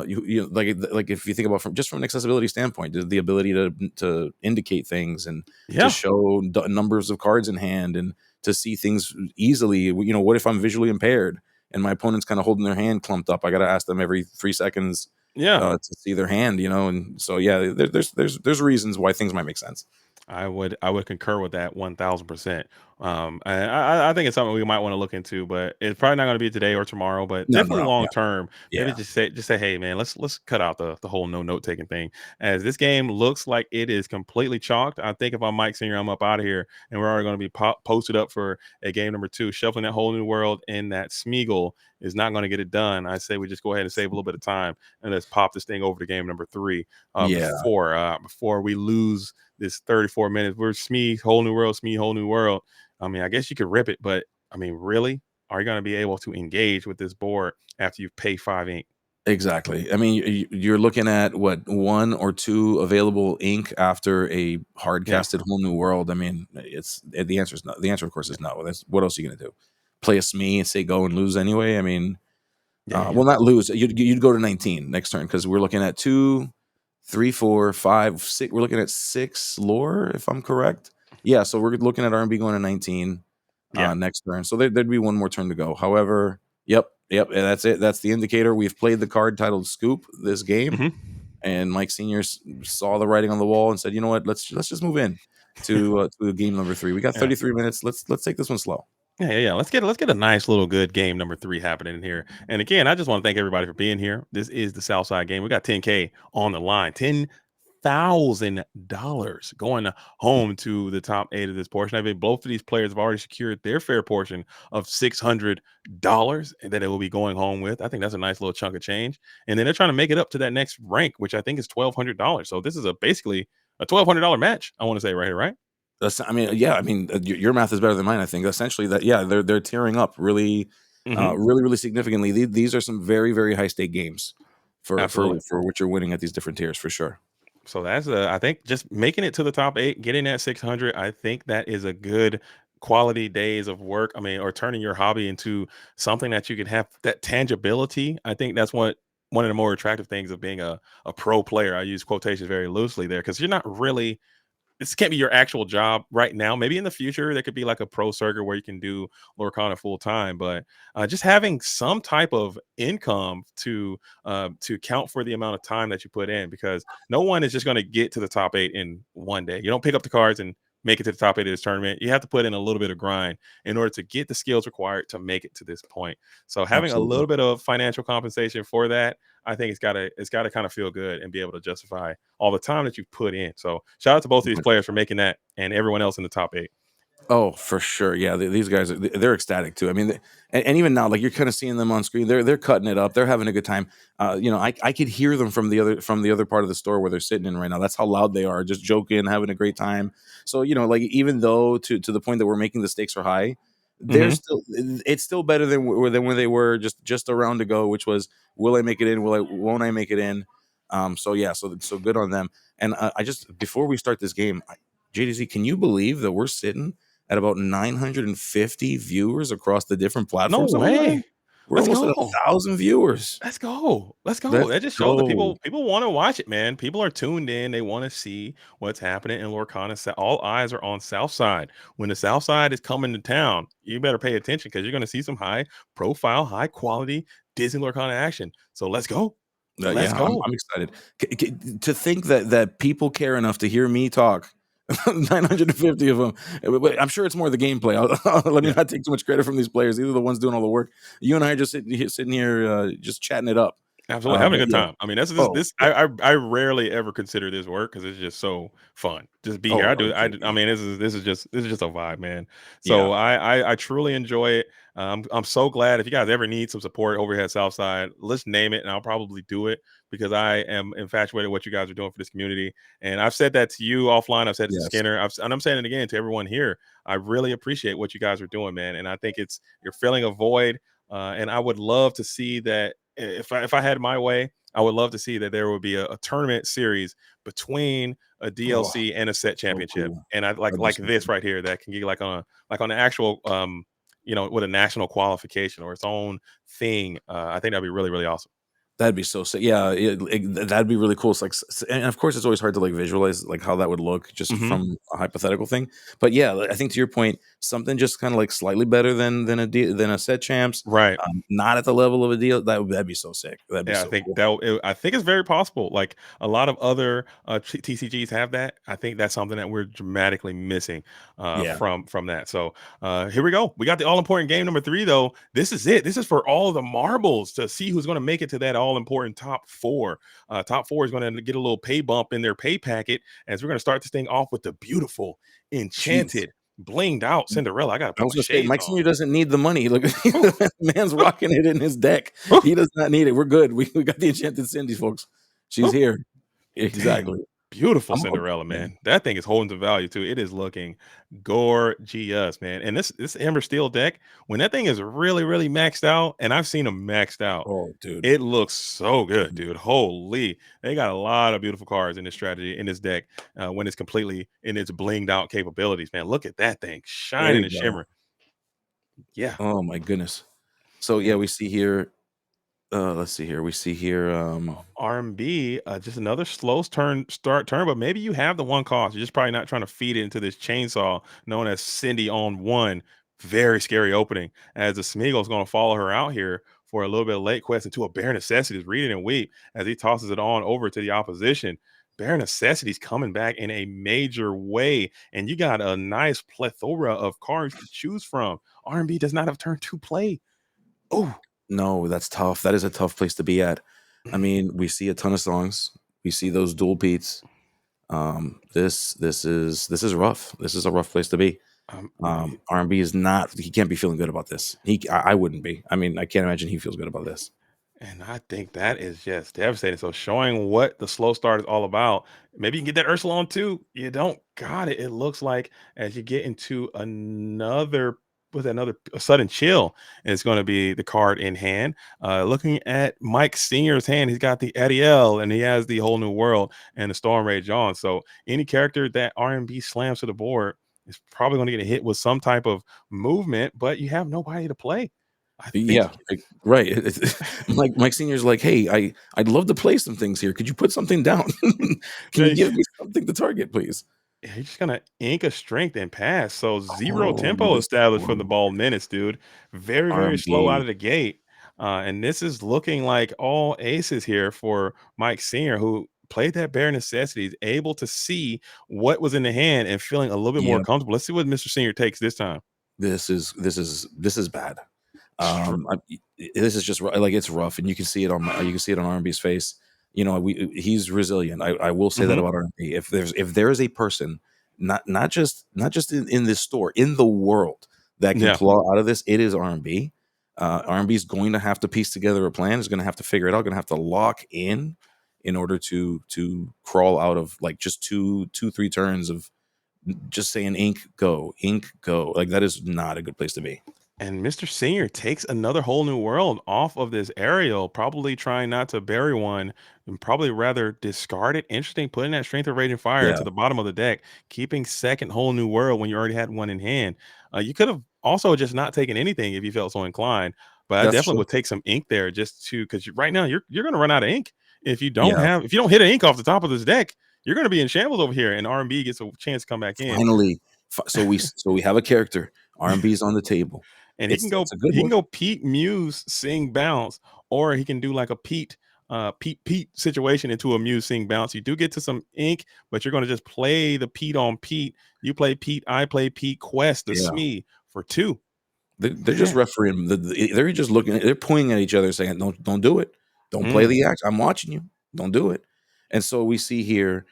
you like if you think about from an accessibility standpoint, the ability to indicate things and to Yeah, show numbers of cards in hand and to see things easily. You know, what if I'm visually impaired and my opponent's kind of holding their hand clumped up? I got to ask them every 3 seconds yeah. to see their hand. You know, and so yeah, there's reasons why things might make sense. I would concur with that 1,000%. I think it's something we might want to look into, but it's probably not going to be today or tomorrow, but definitely No, long yeah, term. Maybe yeah, just say, hey man, let's cut out the whole no note taking thing. As this game looks like it is completely chalked. I think if I'm Mike Senior, I'm up out of here, and we're already going to be posted up for a game number 2. Shuffling that whole new world in that Smeagol is not going to get it done. I say we just go ahead and save a little bit of time and let's pop this thing over to game number 3 yeah. before we lose this 34 minutes. We're Smee, whole new world, Smee, whole new world. I mean, I guess you could rip it, but I mean, really? Are you going to be able to engage with this board after you've paid 5 ink? Exactly. I mean, you're looking at what, 1 or 2 available ink after a hard Yeah. casted whole new world. I mean, it's the answer is no. The answer, of course, is no. That's what else are you gonna do? Play a Smee and say go and lose anyway? I mean, Yeah. Yeah. well, not lose. You'd go to 19 next turn because we're looking at 2, 3, 4, 5, 6. We're looking at 6 lore, if I'm correct. Yeah. So we're looking at R&B going to 19 Yeah. next turn. So there'd be one more turn to go. However, yep, and that's it. That's the indicator. We've played the card titled Scoop this game, Hmm. and Mike Senior saw the writing on the wall and said, "You know what? Let's just move in to game number 3. We got Yeah. 33 minutes. Let's take this one slow." Yeah. Let's get a nice little good game number 3 happening in here. And again, I just want to thank everybody for being here. This is the Southside game. We got 10K on the line. $10,000 going home to the top 8 of this portion. I mean, both of these players have already secured their fair portion of $600 that it will be going home with. I think that's a nice little chunk of change. And then they're trying to make it up to that next rank, which I think is $1,200. So this is basically a $1,200 match. I want to say right here, right? I mean, yeah. I mean, your math is better than mine. I think essentially that, yeah, they're tearing up really, Hmm. really significantly. These are some very very high stake games Absolutely. for what you're winning at these different tiers for sure. So that's I think just making it to the top 8, getting that 600, I think that is a good quality days of work. I mean, or turning your hobby into something that you can have that tangibility. I think that's one of the more attractive things of being a pro player. I use quotations very loosely there because you're not really, this can't be your actual job right now. Maybe in the future there could be like a pro circuit where you can do Lorcana full time, but just having some type of income to count for the amount of time that you put in, because no one is just going to get to the top 8 in one day. You don't pick up the cards and make it to the top 8 of this tournament. You have to put in a little bit of grind in order to get the skills required to make it to this point. So having a Absolutely. little bit of financial compensation for that, I think it's gotta kind of feel good and be able to justify all the time that you put in. So shout out to both of these players for making that, and everyone else in the top 8. Oh, for sure. Yeah, these guys they're ecstatic too. I mean, and even now, like you're kind of seeing them on screen. They're cutting it up. They're having a good time. You know, I could hear them from the other part of the store where they're sitting in right now. That's how loud they are, just joking, having a great time. So you know, like even though to the point that we're making the stakes are high, they're Hmm. still it's still better than when they were just a round ago, which was will I make it in? Won't I make it in? So yeah, so good on them. And I just before we start this game, JDZ, can you believe that we're sitting at about 950 viewers across the different No platforms that we're way. running? We're Let's almost at go. 1,000 viewers. Let's go. Let's go. Let's That just shows that go. people want to watch it, man. People are tuned in. They want to see what's happening in Lorcana. All eyes are on South Side. When the South Side is coming to town, you better pay attention because you're going to see some high profile, high quality Disney Lorcana action. So let's go. Let's Yeah, go. I'm excited to think that people care enough to hear me talk. 950 of them. I'm sure it's more the gameplay. Let me Yeah. not take too much credit from these players. These are the ones doing all the work. You and I are just sitting here just chatting it up. Absolutely, having a But good yeah. time. I mean, that's this. Oh, This yeah. I rarely ever consider this work because it's just so fun. Just be here. Oh, I mean, this is just a vibe, man. So yeah. I truly enjoy it. I'm so glad if you guys ever need some support over here at Southside, let's name it, and I'll probably do it because I am infatuated with what you guys are doing for this community. And I've said that to you offline. I've said it to Yes. Skinner. And I'm saying it again to everyone here. I really appreciate what you guys are doing, man. And I think you're filling a void. And I would love to see that if I had my way, I would love to see that there would be a tournament series between a Oh, DLC and a set so championship, cool. and I That'd be like so this cool. right here that can get like on the actual with a national qualification or its own thing. I think that'd be really really awesome. That'd be so sick. Yeah, that'd be really cool. It's like, and of course, it's always hard to like visualize like how that would look just Hmm. from a hypothetical thing. But yeah, I think to your point, something just kind of like slightly better than a set champs, Right. not at the level of a deal. That'd be so sick. That'd be Yeah, so cool. I think it's very possible. Like a lot of other TCGs have that. I think that's something that we're dramatically missing Yeah, from that. So here we go. We got the all important game number 3 though. This is it. This is for all the marbles to see who's going to make it to that all important top 4. Top 4 is going to get a little pay bump in their pay packet as we're going to start this thing off with the beautiful, jeez. enchanted, blinged out Cinderella. I got to I put was my gonna say shades Mike on. Senior doesn't need the money. Look, Whew, man's rocking it in his deck. whew, He does not need it. We're good. We got the enchanted Cindy, folks. She's whew. here. Dang. Exactly. Beautiful I'm Cinderella, yeah. man. That thing is holding the value too. It is looking gorgeous, man. And this Amber Steel deck, when that thing is really, really maxed out, and I've seen them maxed out, Oh, dude. it looks so good, dude. Holy, they got a lot of beautiful cards in this strategy in this deck when it's completely in its blinged out capabilities, man. Look at that thing There shining you and go. shimmering. Yeah. Oh my goodness. So yeah, And we see here. Let's see here. We see here. R&B, just another slow turn, but maybe you have the one cost. You're just probably not trying to feed it into this chainsaw known as Cindy on one. Very scary opening as the Smeagol is going to follow her out here for a little bit of late quest into a bare necessities. Read it and weep as he tosses it on over to the opposition. Bare necessities coming back in a major way, and you got a nice plethora of cards to choose from. R&B does not have turn 2 play. Oh, No, that's tough. That is a tough place to be at. I mean, we see a ton of songs. We see those dual beats. This is rough. This is a rough place to be. um, R&B is not. He can't be feeling good about this. I wouldn't be. I mean, I can't imagine he feels good about this. And I think that is just devastating. So showing what the slow start is all about. Maybe you can get that Ursula on too. You don't got it. It looks like as you get into another with another a sudden chill, it's going to be the card in hand. Looking at Mike Senior's hand, he's got the Ariel and he has the whole new world and the Storm Rage on. So any character that R&B slams to the board is probably going to get a hit with some type of movement, but you have nobody to play. I think Yeah, right. Mike Senior's like, hey, I'd love to play some things here. Could you put something down? Can you give me something to target, please? Yeah, he's just gonna ink a strength and pass. So zero Oh, tempo this established for the one. ball minutes, dude. Very, very slow out R&B. of the gate. And this is looking like all aces here for Mike Senior, who played that bare necessities, able to see what was in the hand and feeling a little bit more Yep. comfortable. Let's see what Mr. Senior takes this time. This is bad. Str- This is just like it's rough, and you can see it on R&B's face. You know, he's resilient. I will say that Mhm. about R&B. If there is a person, not just in this store, in the world that can Yeah. claw out of this, it is R&B. R&B is going to have to piece together a plan. Is going to have to figure it out. Going to have to lock in order to crawl out of like just two 3 turns of just saying ink go. Like that is not a good place to be. And Mr. Senior takes another whole new world off of this Ariel, probably trying not to bury one and probably rather discard it. Interesting, putting that Strength of Raging Fire Yeah. to the bottom of the deck, keeping second whole new world when you already had one in hand. You could have also just not taking anything if you felt so inclined. But I That's definitely true. would take some ink there just to because right now you're going to run out of ink if you don't Yeah. have if you don't hit an ink off the top of this deck. You're going to be in shambles over here, and R&B gets a chance to come back in. Finally, so we have a character. R&B's on the table. And It's a good he can one. go Pete Muse sing bounce, or he can do like a Pete situation into a Muse sing bounce. You do get to some ink, but you're going to just play the Pete on Pete. You play Pete, I play Pete. Quest the Yeah. Smee for 2. They're just refereeing. They're just looking. They're pointing at each other, saying, don't do it. Don't play the act. I'm watching you. Don't do it." And so we see here,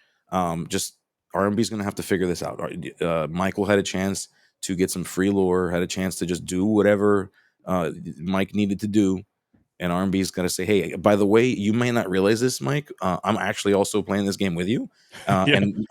just R&B's going to have to figure this out. Michael had a chance to get some free lore, had a chance to just do whatever Mike needed to do. And R&B's got to say, "Hey, by the way, you may not realize this, Mike. I'm actually also playing this game with you, Yeah. and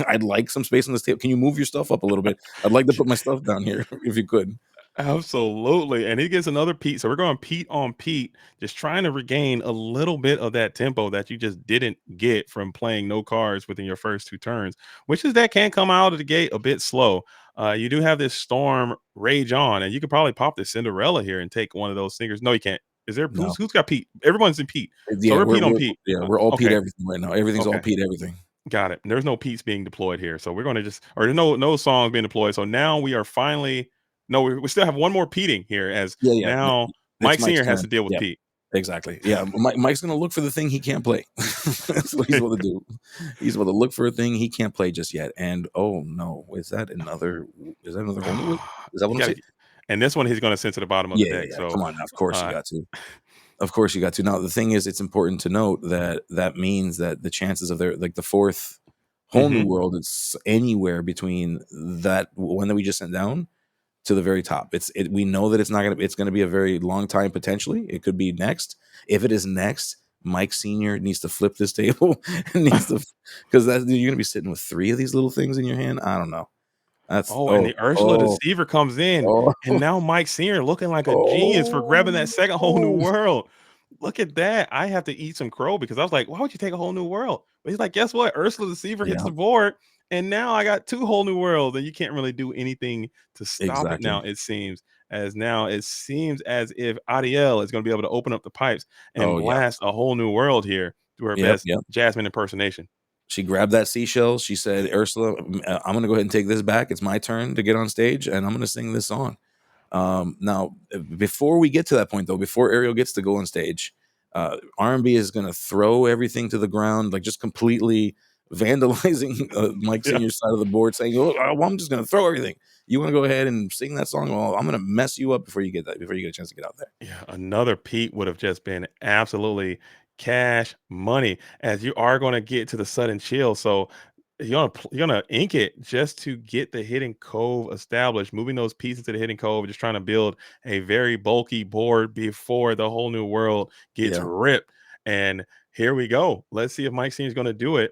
I'd like some space on this table. Can you move your stuff up a little bit? I'd like to put my stuff down here if you could." Absolutely. And he gets another Pete. So we're going Pete on Pete, just trying to regain a little bit of that tempo that you just didn't get from playing no cards within your first 2 turns, which is that can come out of the gate a bit slow. You do have this Storm Rage on, and you could probably pop this Cinderella here and take one of those singers. No, you can't. Is there No. who's got Pete? Everyone's in Pete. So Yeah, we're Pete on Pete. we're all Pete Okay. everything right now. Everything's all Okay. Pete everything. Got it. There's no Pete's being deployed here. So we're going to just, or there's no songs being deployed. So now we are finally, no, we still have one more Peting here as Yeah. now It's Mike Mike's Senior has turn. to deal with Yeah, Pete. exactly. Yeah, Mike's gonna look for the thing he can't play. That's what he's going to do. He's going to look for a thing he can't play just yet. And oh no, is that another whole new? Is that what I'm saying? And this one he's going to send to the bottom of the deck. So come on, now. Of course you got to. Of course you got to. Now the thing is, it's important to note that means that the chances of the 4th whole new world is anywhere between that one that we just sent down to the very top. We know that it's gonna be a very long time potentially. It could be next. If it is next, Mike Senior needs to flip this table because you're gonna be sitting with 3 of these little things in your hand. I don't know. And the Ursula Deceiver comes in, and now Mike Senior looking like a genius for grabbing that second whole new world. Look at that. I have to eat some crow because I was like, why would you take a whole new world? But he's like, guess what? Ursula Deceiver hits the board, and now I got 2 whole new worlds, and you can't really do anything to stop it now, it seems. Now it seems as if Ariel is going to be able to open up the pipes and blast a whole new world here through her best Jasmine impersonation. She grabbed that seashell. She said, "Ursula, I'm going to go ahead and take this back. It's my turn to get on stage, and I'm going to sing this song." Now, before we get to that point, though, before Ariel gets to go on stage, R&B is going to throw everything to the ground, like just completely vandalizing Mike Senior's side of the board, saying, "Oh, I'm just going to throw everything. You want to go ahead and sing that song? Well, I'm going to mess you up before you get a chance to get out there." Yeah, another Pete would have just been absolutely cash money, as you are going to get to the sudden chill. So you're gonna ink it just to get the hidden cove established, moving those pieces to the hidden cove, just trying to build a very bulky board before the whole new world gets ripped. And here we go. Let's see if Mike Senior is going to do it.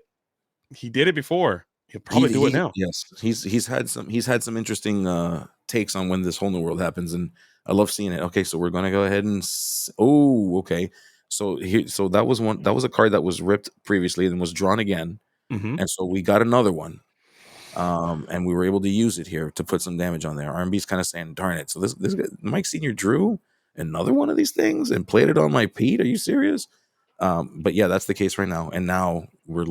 He did it before. He'll probably do it now. Yes, he's had some interesting takes on when this whole new world happens, and I love seeing it. Okay, so we're gonna go ahead and okay. So that was a card that was ripped previously and was drawn again, and so we got another one, and we were able to use it here to put some damage on there. R&B's kind of saying, "Darn it!" So this guy, Mike Senior drew another one of these things and played it on my Pete. Are you serious? But yeah, that's the case right now. And now we're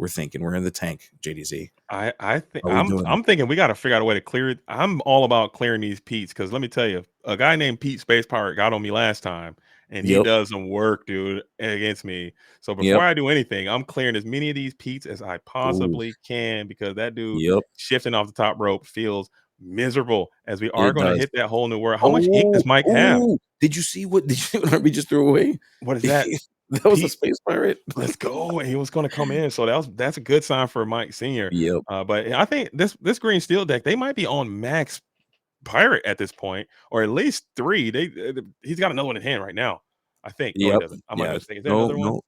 thinking, we're in the tank, JDZ. I think I'm thinking we got to figure out a way to clear it. I'm all about clearing these Pete's because let me tell you, a guy named Pete Space Pirate got on me last time, and he does some work, dude, against me. So before I do anything, I'm clearing as many of these Pete's as I possibly can because that dude shifting off the top rope feels miserable. As we are going to hit that whole new world. How much ink does Mike have? Did you see what we just threw away? What is that? That was a Space Pirate. Let's go. He was going to come in. So that's a good sign for Mike Senior. But I think this green steel deck, they might be on max pirate at this point, or at least 3. He's got another one in hand right now. I think. No, he doesn't. I might be mistaken. Is there another one?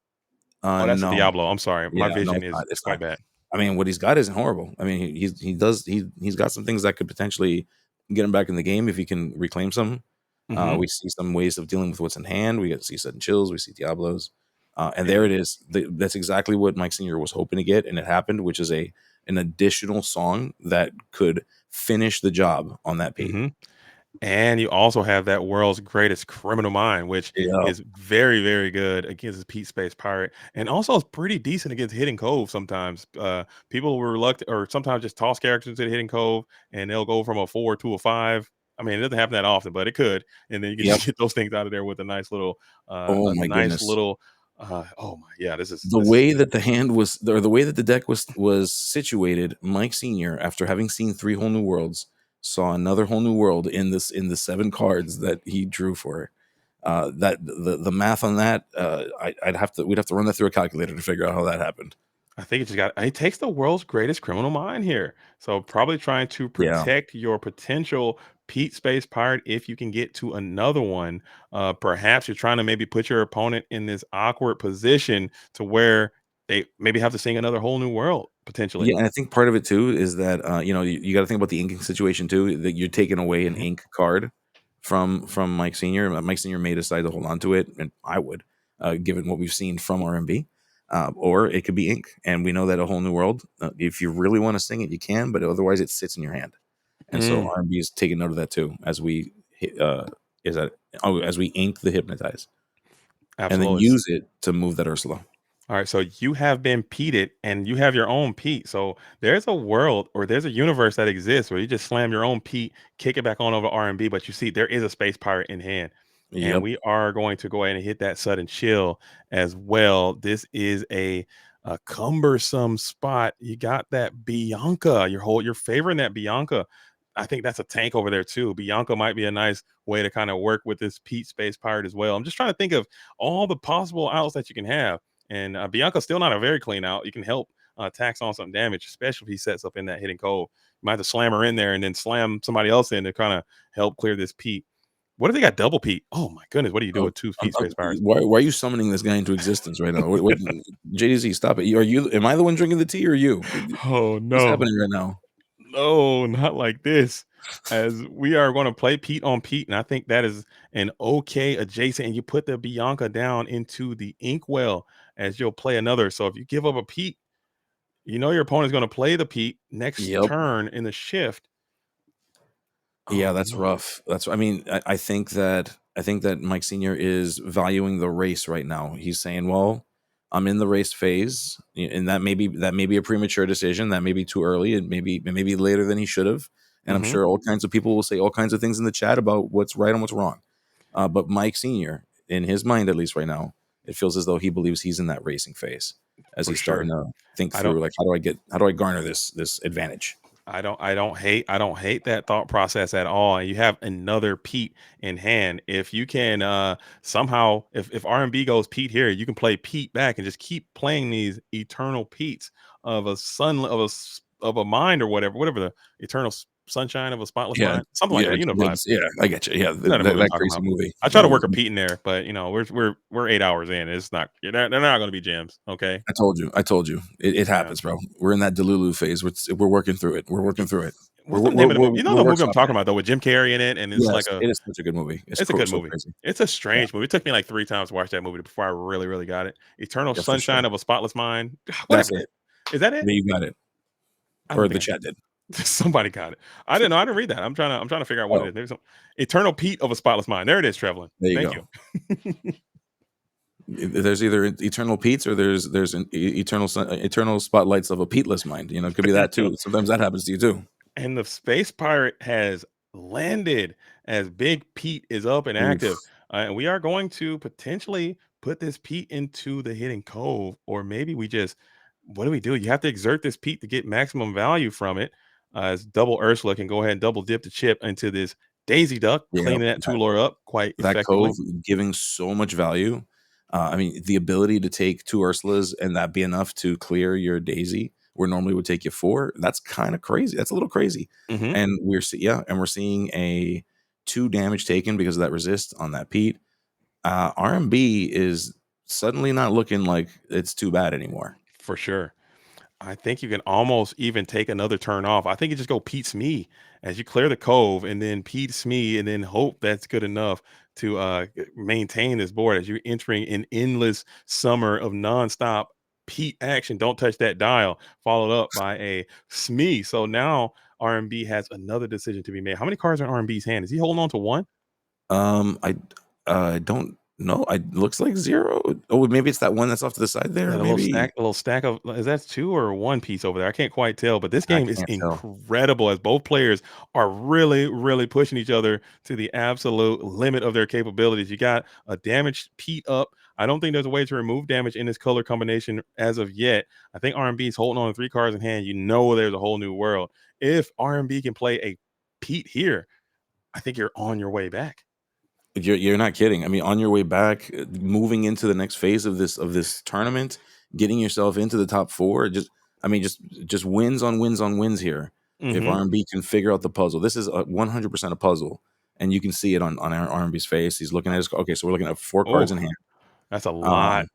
Oh, that's a Diablo. I'm sorry. My vision is quite bad. I mean, what he's got isn't horrible. I mean, he's got some things that could potentially get him back in the game if he can reclaim some. We see some ways of dealing with what's in hand. We get to see sudden chills. We see Diablos, and there it is. That's exactly what Mike Senior was hoping to get, and it happened. Which is an additional song that could finish the job on that page. And you also have that world's greatest criminal mind, which Yeah. is very, very good against Pete Space Pirate, and also is pretty decent against Hidden Cove sometimes. People were reluctant or sometimes just toss characters to Hidden Cove, and they'll go from a 4 to a 5. I mean, it doesn't happen that often, but it could, and then you can Yep. just get those things out of there with Oh a my nice goodness. little. Oh my, yeah, The this is way that the hand was, or the way that the deck was situated, Mike Senior, after having seen 3 whole new worlds, saw another whole new world in the 7 cards that he drew for it. That the math on that, we'd have to run that through a calculator to figure out how that happened. I think it takes the world's greatest criminal mind here. So probably trying to Yeah. protect your potential Pete Space Pirate if you can get to another one. Perhaps you're trying to maybe put your opponent in this awkward position to where they maybe have to sing another whole new world potentially. Yeah, and I think part of it too is that you got to think about the inking situation too. That you're taking away an Mhm. ink card from Mike Senior. Mike Senior may decide to hold on to it, and I would, given what we've seen from RMB. Or it could be ink, and we know that a whole new world. If you really want to sing it, you can, but otherwise, it sits in your hand. And so Mm, RMB is taking note of that too as we is that as we ink the hypnotize and then absolutely. use it to move that Ursula. All right, so you have been peated and you have your own peat. So there's a world or there's a universe that exists where you just slam your own peat, kick it back on over R&B, but you see there is a space pirate in hand. And Yep. we are going to go ahead and hit that sudden chill as well. This is a cumbersome spot. You got that Bianca, you're favoring that Bianca. I think that's a tank over there too. Bianca might be a nice way to kind of work with this Pete Space Pirate as well. I'm just trying to think of all the possible outs that you can have. And Bianca's still not a very clean out. You can help tax on some damage, especially if he sets up in that Hidden Cove. You might have to slam her in there and then slam somebody else in to kind of help clear this Pete. What if they got double Pete? Oh my goodness, what do you do Oh, with two Pete Space Pirates? why are you summoning this guy into existence right now? What JDZ, stop it. Are you? Am I the one drinking the tea or you? Oh What's no, happening right now? no, not like this. As we are going to play Pete on Pete, and I think that is an okay adjacent. And you put the Bianca down into the Inkwell as you'll play another. So if you give up a Pete, you know your opponent's going to play the Pete next Yep. turn in the shift. Yeah, Oh that's no. rough. I mean, I think that Mike Senior is valuing the race right now. He's saying, "Well, I'm in the race phase, and that may be a premature decision. That may be too early. It may be later than he should have." And I'm Hmm. sure all kinds of people will say all kinds of things in the chat about what's right and what's wrong. But Mike Senior, in his mind at least right now, it feels as though he believes he's in that racing phase as For he's starting sure. to think I don't through, like, how do I garner this advantage? I don't hate that thought process at all. And you have another Pete in hand. If you can somehow if R&B goes Pete here, you can play Pete back and just keep playing these eternal Petes of a sun of a mind or whatever the eternal sunshine of a spotless Yeah, mind, something like yeah, that. You know the vibe. yeah. I get you. Yeah, You know the movie I'm that talking crazy about. movie. I try to work a Pete in there, but you know, we're 8 hours in. It's not they're not gonna be gems. Okay. I told you. I told you. It Yeah. happens, bro. We're in that Delulu phase. We're working through it. We're working through it. We're What's the we're name of the we're, movie? You know we're the movie I'm workshopping talking it. about though, with Jim Carrey in it, and it's Yes, like a it is such a good movie. it's a good So movie. crazy. It's a Yeah, strange movie. It took me like 3 times to watch that movie before I really, really got it. Eternal yeah, for sure. Sunshine of a Spotless Mind. That's Whatever. it. Is that it? Yeah, you got it. I don't Or think the I chat did. somebody got it. I didn't know. I didn't read that. I'm trying to figure out what it Oh, is. Maybe some Eternal Pete of a Spotless Mind. There it is, Trevlin. there you Thank go. you. There's either eternal Pete's or there's an eternal spotlights of a Peteless mind. It could be that too. Sometimes that happens to you too. And the space pirate has landed as Big Pete is up and Oof. active. And we are going to potentially put this Pete into the hidden cove, or maybe we just, what do we do? You have to exert this Pete to get maximum value from it. As double Ursula can go ahead and double dip the chip into this Daisy Duck, Yeah, cleaning that two lore up quite that cove effectively. giving so much value. I mean, the ability to take 2 Ursulas and that be enough to clear your Daisy, where normally would take you 4. That's kind of crazy. That's a little crazy. Hmm. And we're seeing a 2 damage taken because of that resist on that Pete. RMB is suddenly not looking like it's too bad anymore. For sure. I think you can almost even take another turn off. I think you just go Pete Smee as you clear the cove and then Pete Smee and then hope that's good enough to maintain this board as you're entering an endless summer of nonstop Pete action. Don't touch that dial, followed up by a Smee. So now R&B has another decision to be made. How many cards are in R&B's hand? Is he holding on to one? I don't know. It looks like 0. Oh, maybe it's that one that's off to the side there. That Maybe a little stack of, is that 2 or 1 piece over there? I can't quite tell, but this I game is can't tell. incredible as both players are really, really pushing each other to the absolute limit of their capabilities. You got a damaged Pete up. I don't think there's a way to remove damage in this color combination as of yet. I think R&B is holding on to 3 cards in hand. You know there's a whole new world. If R&B can play a Pete here, I think you're on your way back. You're not kidding. I mean, on your way back, moving into the next phase of this tournament, getting yourself into the top 4, just wins on wins on wins here. If Mhm. R&B can figure out the puzzle, this is 100% a puzzle, and you can see it on R&B's face. He's looking at his. Okay, so we're looking at 4 cards Oh, in hand. that's a Um, lot.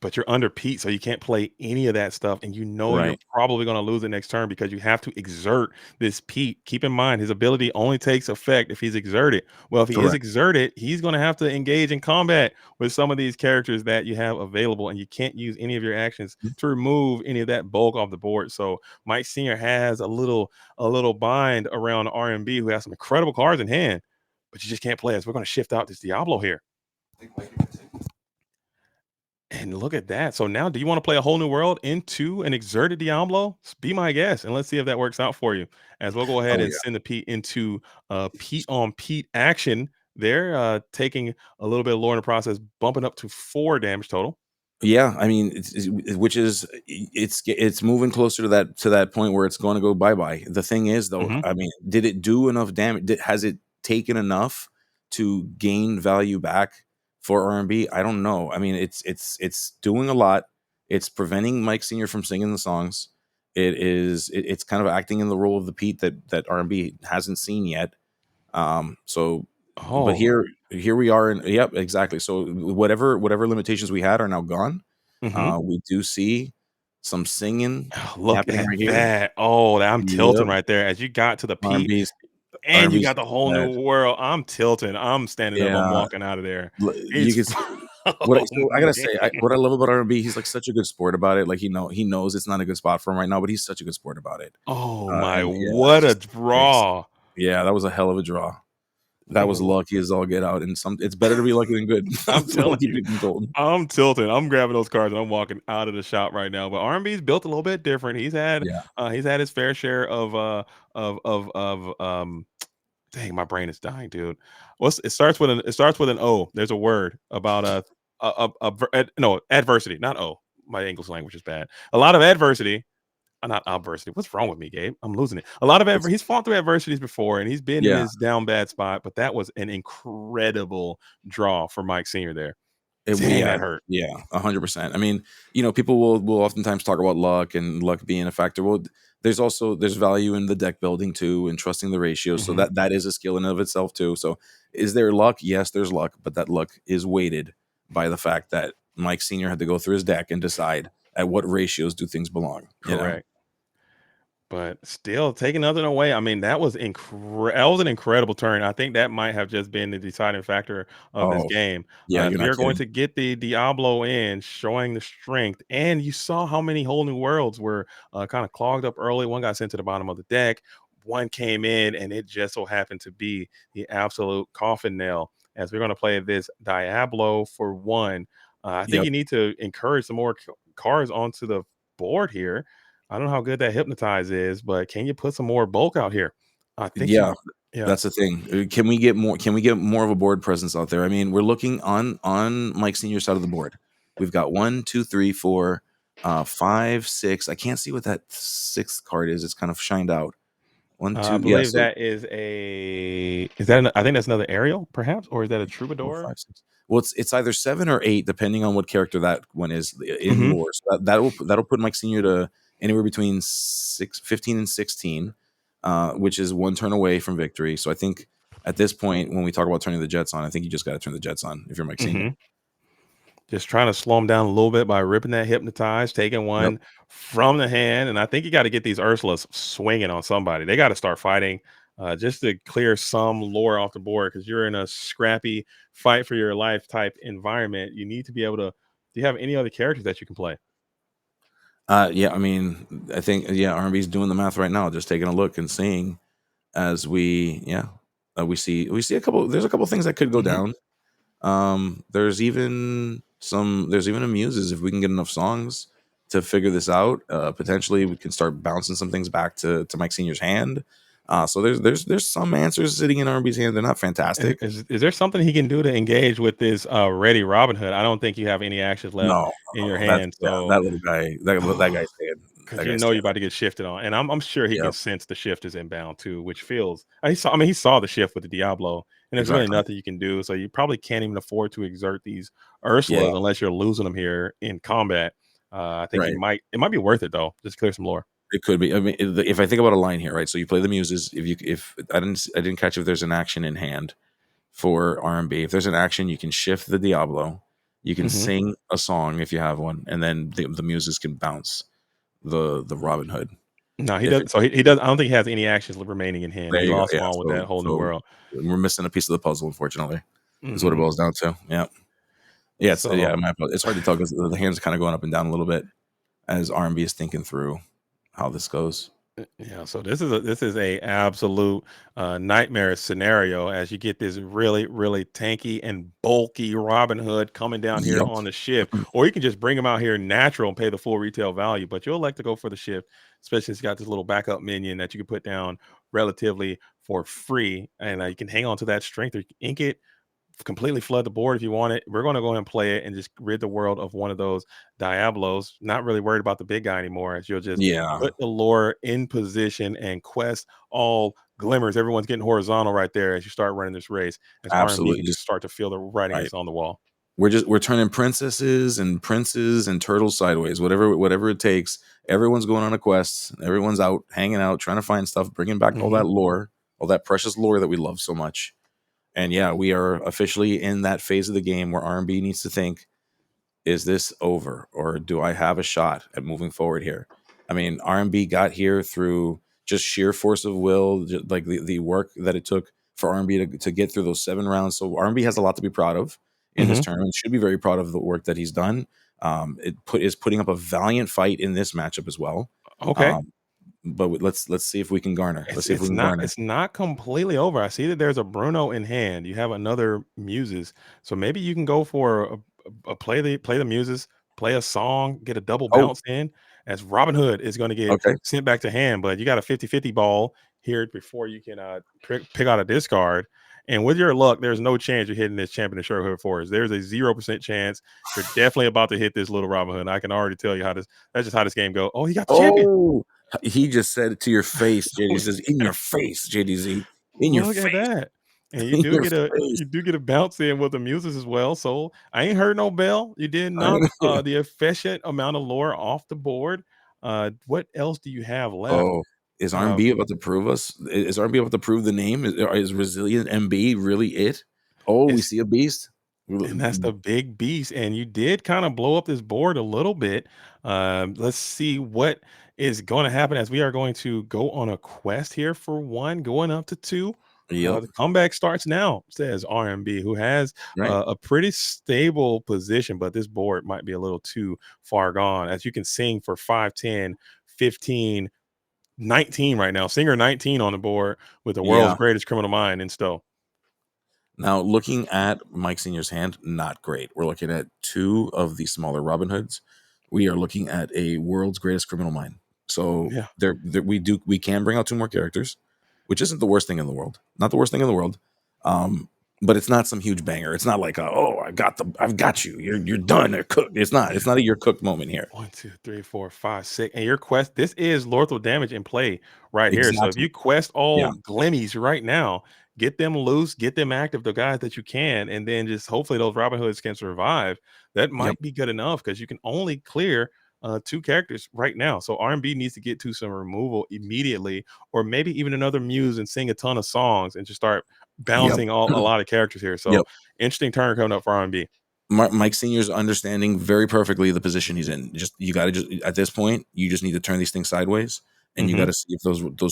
But you're under Pete, so you can't play any of that stuff, and you know you're right, probably going to lose the next turn because you have to exert this Pete. Keep in mind, his ability only takes effect if he's exerted. Well, if he is correct. exerted, he's going to have to engage in combat with some of these characters that you have available, and you can't use any of your actions to remove any of that bulk off the board. So Mike Senior has a little bind around R&B, who has some incredible cards in hand, but you just can't play as. We're going to shift out this Diablo here. And look at that. So now, do you want to play a whole new world into an exerted Diablo? Be my guest, and let's see if that works out for you. As we'll go ahead Oh and yeah. send the Pete into Pete on Pete action. There, taking a little bit of lore in the process, bumping up to 4 damage total. Yeah, I mean, it's moving closer to that point where it's going to go bye bye. The thing is, though, Mm-hmm. I mean, did it do enough damage? Has it taken enough to gain value back for R&B? I don't know. I mean, it's doing a lot. It's preventing Mike Senior from singing the songs. It's kind of acting in the role of the Pete that R&B hasn't seen yet. So but Oh, here we are in, yep, exactly. So whatever limitations we had are now gone. mm-hmm. We do see some singing Look happening at right here. that. Oh, I'm tilting Yep. right there. As you got to the Pete R&B's and you R&B's got the whole bad. new world, I'm tilting. I'm standing up. I'm Yeah, walking out of there. you It's can see oh I gotta man. say, what I love about R&B, he's like such a good sport about it. Like he knows it's not a good spot for him right now, but he's such a good sport about it. Oh my, And yeah, what a just thanks. draw. Yeah, that was a hell of a draw. That was Oh, lucky as all get out, and it's better to be lucky than good. I'm That's what I telling keep you, getting told. I'm tilting. I'm grabbing those cards and I'm walking out of the shop right now. But R&B's built a little bit different. Yeah. He's had his fair share of dang, my brain is dying, dude. It starts with an O. There's a word about no, adversity, not O. My English language is bad. A lot of adversity. Not adversity. What's wrong with me, Gabe? I'm losing it. A lot of It's he's fought through adversities before, and he's been in yeah. his down bad spot. But that was an incredible draw for Mike Senior there. Dang, Yeah, that hurt. yeah, 100%. I mean, people will oftentimes talk about luck and luck being a factor. Well, there's value in the deck building too, and trusting the ratios. So Hmm. that is a skill in and of itself too. So, is there luck? Yes, there's luck, but that luck is weighted by the fact that Mike Senior had to go through his deck and decide at what ratios do things belong. Correct. But still, taking nothing away. I mean, that was that was an incredible turn. I think that might have just been the deciding factor of this Oh, game. yeah, If you're not you're going kidding. to get the Diablo in, showing the strength, and you saw how many whole new worlds were kind of clogged up early. One got sent to the bottom of the deck. One came in, and it just so happened to be the absolute coffin nail. As we're going to play this Diablo for one, I think Yep. you need to encourage some more cards onto the board here. I don't know how good that hypnotize is, but can you put some more bulk out here? I think Yeah, you, yeah. that's the thing. Can we get more? Can we get more of a board presence out there? I mean, we're looking on Mike Senior's side of the board. We've got 1, 2, 3, 4, 5, 6. I can't see what that sixth card is. It's kind of shined out. One, I two, yeah. believe So that is I think that's another Ariel, perhaps, or is that a 4, Troubadour? 5, 6. Well, it's either 7 or 8, depending on what character that one is in Hmm. lore. So that'll put Mike Senior to anywhere between 15 and 16, which is one turn away from victory. So I think at this point, when we talk about turning the Jets on, I think you just got to turn the Jets on if you're Mike Senior. Hmm. Just trying to slow him down a little bit by ripping that hypnotize, taking Yep. one from the hand. And I think you got to get these Ursulas swinging on somebody. They got to start fighting just to clear some lore off the board because you're in a scrappy fight for your life type environment. You need to be able to. Do you have any other characters that you can play? Yeah, I mean, I think R&B's doing the math right now, just taking a look and seeing as we see a couple. There's a couple things that could go down. There's even a muses if we can get enough songs to figure this out. Potentially, we can start bouncing some things back to Mike Senior's hand. So there's some answers sitting in R&B's hand. They're not fantastic. Is there something he can do to engage with this ready Robin Hood? I don't think you have any actions left No, in your that's hand. So that little guy. That guy's staying. because That you guy's know you're staying. about to get shifted on, and I'm sure he can Yep, sense the shift is inbound too, which feels he saw. I mean, he saw the shift with the Diablo, and there's really exactly. nothing you can do. So you probably can't even afford to exert these Ursulas Yeah, unless you're losing them here in combat. I think you right. might. It might be worth it though. Just clear some lore. It could be. I mean, if I think about a line here, right? So you play the muses. If I didn't catch if there's an action in hand for R&B. If there's an action, you can shift the Diablo. You can Hmm. sing a song if you have one, and then the muses can bounce the Robin Hood. No, he If does. it, So he does. I don't think he has any actions remaining in hand. there He you go. lost Yeah. them all with that whole new So world. we're missing a piece of the puzzle, unfortunately. Is what it Hmm. boils down to. Yeah. Yeah. So It's hard to tell because the hands are kind of going up and down a little bit as R&B is thinking through how this goes. yeah, so this is a absolute nightmare scenario as you get this really tanky and bulky Robin Hood coming down here Yep. on the shift, or you can just bring him out here natural and pay the full retail value. But you'll like to go for the shift, especially since you got this little backup minion that you can put down relatively for free, and you can hang on to that strength or you can ink it completely flood the board if you want it. We're going to go ahead and play it and just rid the world of one of those Diablos. Not really worried about the big guy anymore, as you'll just Yeah. put the lore in position and quest all glimmers. Everyone's getting horizontal right there as you start running this race, as R&B Absolutely. can just start to feel the writing Right. is on the wall. We're turning princesses and princes and turtles sideways. Whatever it takes. Everyone's going on a quest. Everyone's out hanging out, trying to find stuff, bringing back all Mhm. that lore, all that precious lore that we love so much. And yeah, we are officially in that phase of the game where R&B needs to think, is this over or do I have a shot at moving forward here? I mean, R&B got here through just sheer force of will, like the work that it took for R&B to get through those 7 rounds. So R&B has a lot to be proud of in this Mhm. tournament. Should be very proud of the work that he's done. Is putting up a valiant fight in this matchup as well. Okay. Um, but let's see if we can garner. Let's It's see if we it's can not garner. it's not completely over. I see that there's a Bruno in hand. You have another Muses, so maybe you can go for a play the Muses, play a song, get a double Oh, bounce in, as Robin Hood is going to get okay. sent back to hand. But you got a 50-50 ball here before you can pick out a discard. And with your luck, there's no chance you're hitting this champion of Sherwood Forest. There's a 0% chance you're definitely about to hit this little Robin Hood. And I can already tell you how this. That's just how this game go. Oh, he got the champion. Oh, he just said it to your face, JD. Says in your face, JDZ. In your Look at face. that. And you In do your get a face. you do get a bounce in with the muses as well. So I ain't heard no bell. You did I knock know. the efficient amount of lore off the board. What else do you have left? Oh, is Uh, R&B about to prove us? Is R&B about to prove the name? Is Resilient MB really it? Oh, we it's see a beast. and that's the big beast. And you did kind of blow up this board a little bit. Let's see what is going to happen as we are going to go on a quest here for one, going up to two. Yep. The comeback starts now, says RMB, who has Right. a pretty stable position, but this board might be a little too far gone. As you can sing for 5, 10, 15, 19 right now. Singer 19 on the board with the world's Yeah. greatest criminal mind in Stowe. Now, looking at Mike Senior's hand, not great. We're looking at 2 of the smaller Robin Hoods. We are looking at a world's greatest criminal mind. So Yeah. we can bring out 2 more characters, which isn't the worst thing in the world. Not the worst thing in the world. Um, but it's not some huge banger. It's not like I've got you. You're done. They're cooked. It's not. It's not a you're cooked moment here. 1, 2, 3, 4, 5, 6. And your quest, this is lethal damage in play right here. So if Exactly. you quest Yeah. all glimmies right now, get them loose, get them active, the guys that you can, and then just hopefully those Robin Hoods can survive. That Yep. might be good enough because you can only clear 2 characters right now. So R&B needs to get to some removal immediately, or maybe even another muse and sing a ton of songs and just start Yep. bouncing a lot of characters here. Yep. So interesting turn coming up for R&B. Mike Senior's understanding very perfectly the position he's in. You got to just at this point, you just need to turn these things sideways, and you got Hmm. to see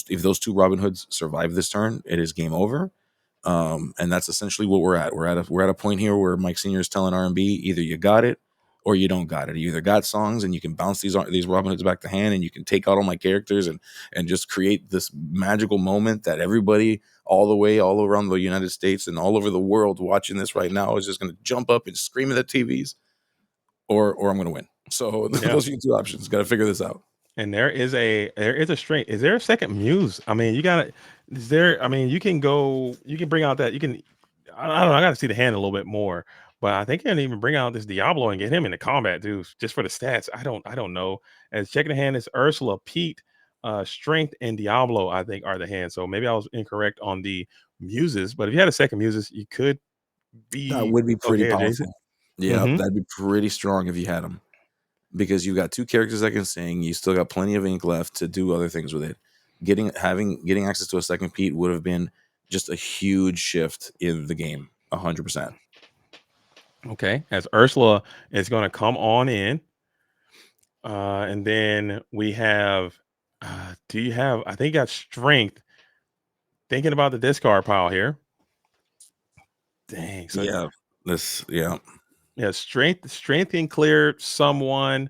if those 2 Robin Hoods survive this turn. It is game over, and that's essentially what we're at. We're at a point here where Mike Senior is telling R&B either you got it or you don't got it. You either got songs and you can bounce these Robin Hoods back to hand, and you can take out all my characters and just create this magical moment that everybody all around the United States and all over the world watching this right now is just going to jump up and scream at the TVs, or I'm going to win. So those are your two options. Got to figure this out. And there is a strength. Is there a second muse? I mean, you gotta. Is there? I mean, you can bring out that. You can. I don't know. I got to see the hand a little bit more, but I think you can even bring out this Diablo and get him into combat, dude. Just for the stats. I don't know. As checking the hand is Ursula, Pete, Strength, and Diablo. I think are the hands. So maybe I was incorrect on the muses. But if you had a second muses, you could be. That would be pretty okay, powerful. Jason. Yeah, that'd be pretty strong if you had them. Because you got two characters that can sing, you still got plenty of ink left to do other things with it. Getting access to a second Pete would have been just a huge shift in the game, 100%. Okay, as Ursula is going to come on in, and then we have. Do you have? I think you got Strength. Thinking about the discard pile here. Dang. So yeah. Strength can clear someone.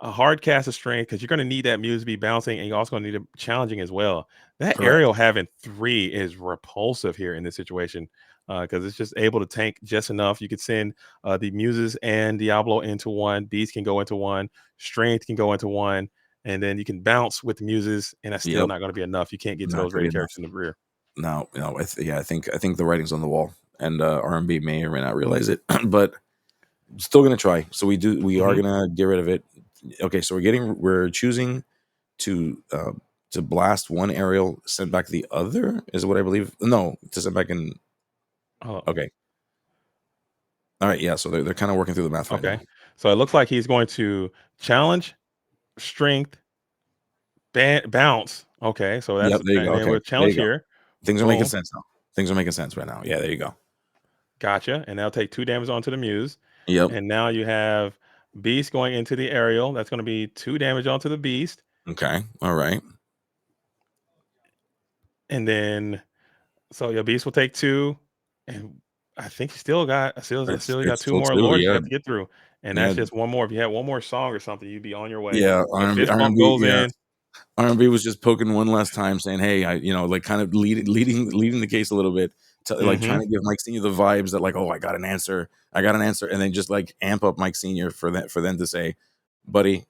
A hard cast of Strength, because you're going to need that muse to be bouncing, and you're also going to need it challenging as well. That Correct. Ariel having 3 is repulsive here in this situation, because it's just able to tank just enough. You could send the muses and Diablo into one. Beast can go into one. Strength can go into one, and then you can bounce with the muses, and that's still not going to be enough. You can't get to those ready characters in the rear. No. I think the writing's on the wall, and R&B may or may not realize it, but still going to try. So we are going to get rid of it. Okay, so we're choosing to blast one Ariel, send back the other, is what I believe. No, to send back in. Oh. Okay. All right, yeah. So they're kind of working through the math right now. So it looks like he's going to challenge, Strength, bounce. Okay, so that's there you go. Okay, with challenge here. Things are making sense now. Things are making sense right now. Yeah, there you go. Gotcha. And that'll take 2 damage onto the muse. Yep. And now you have Beast going into the Ariel. That's going to be 2 damage onto the Beast. Okay. All right. And then, so your Beast will take 2, and I think you still got 2 more lords you have to get through, and that's just one more. If you had one more song or something, you'd be on your way. Yeah, R&B goes in. R&B was just poking one last time, saying, "Hey, like kind of leading the case a little bit, like trying to give Mike Senior the vibes that like, oh, I got an answer, and then just like amp up Mike Senior for them to say, buddy,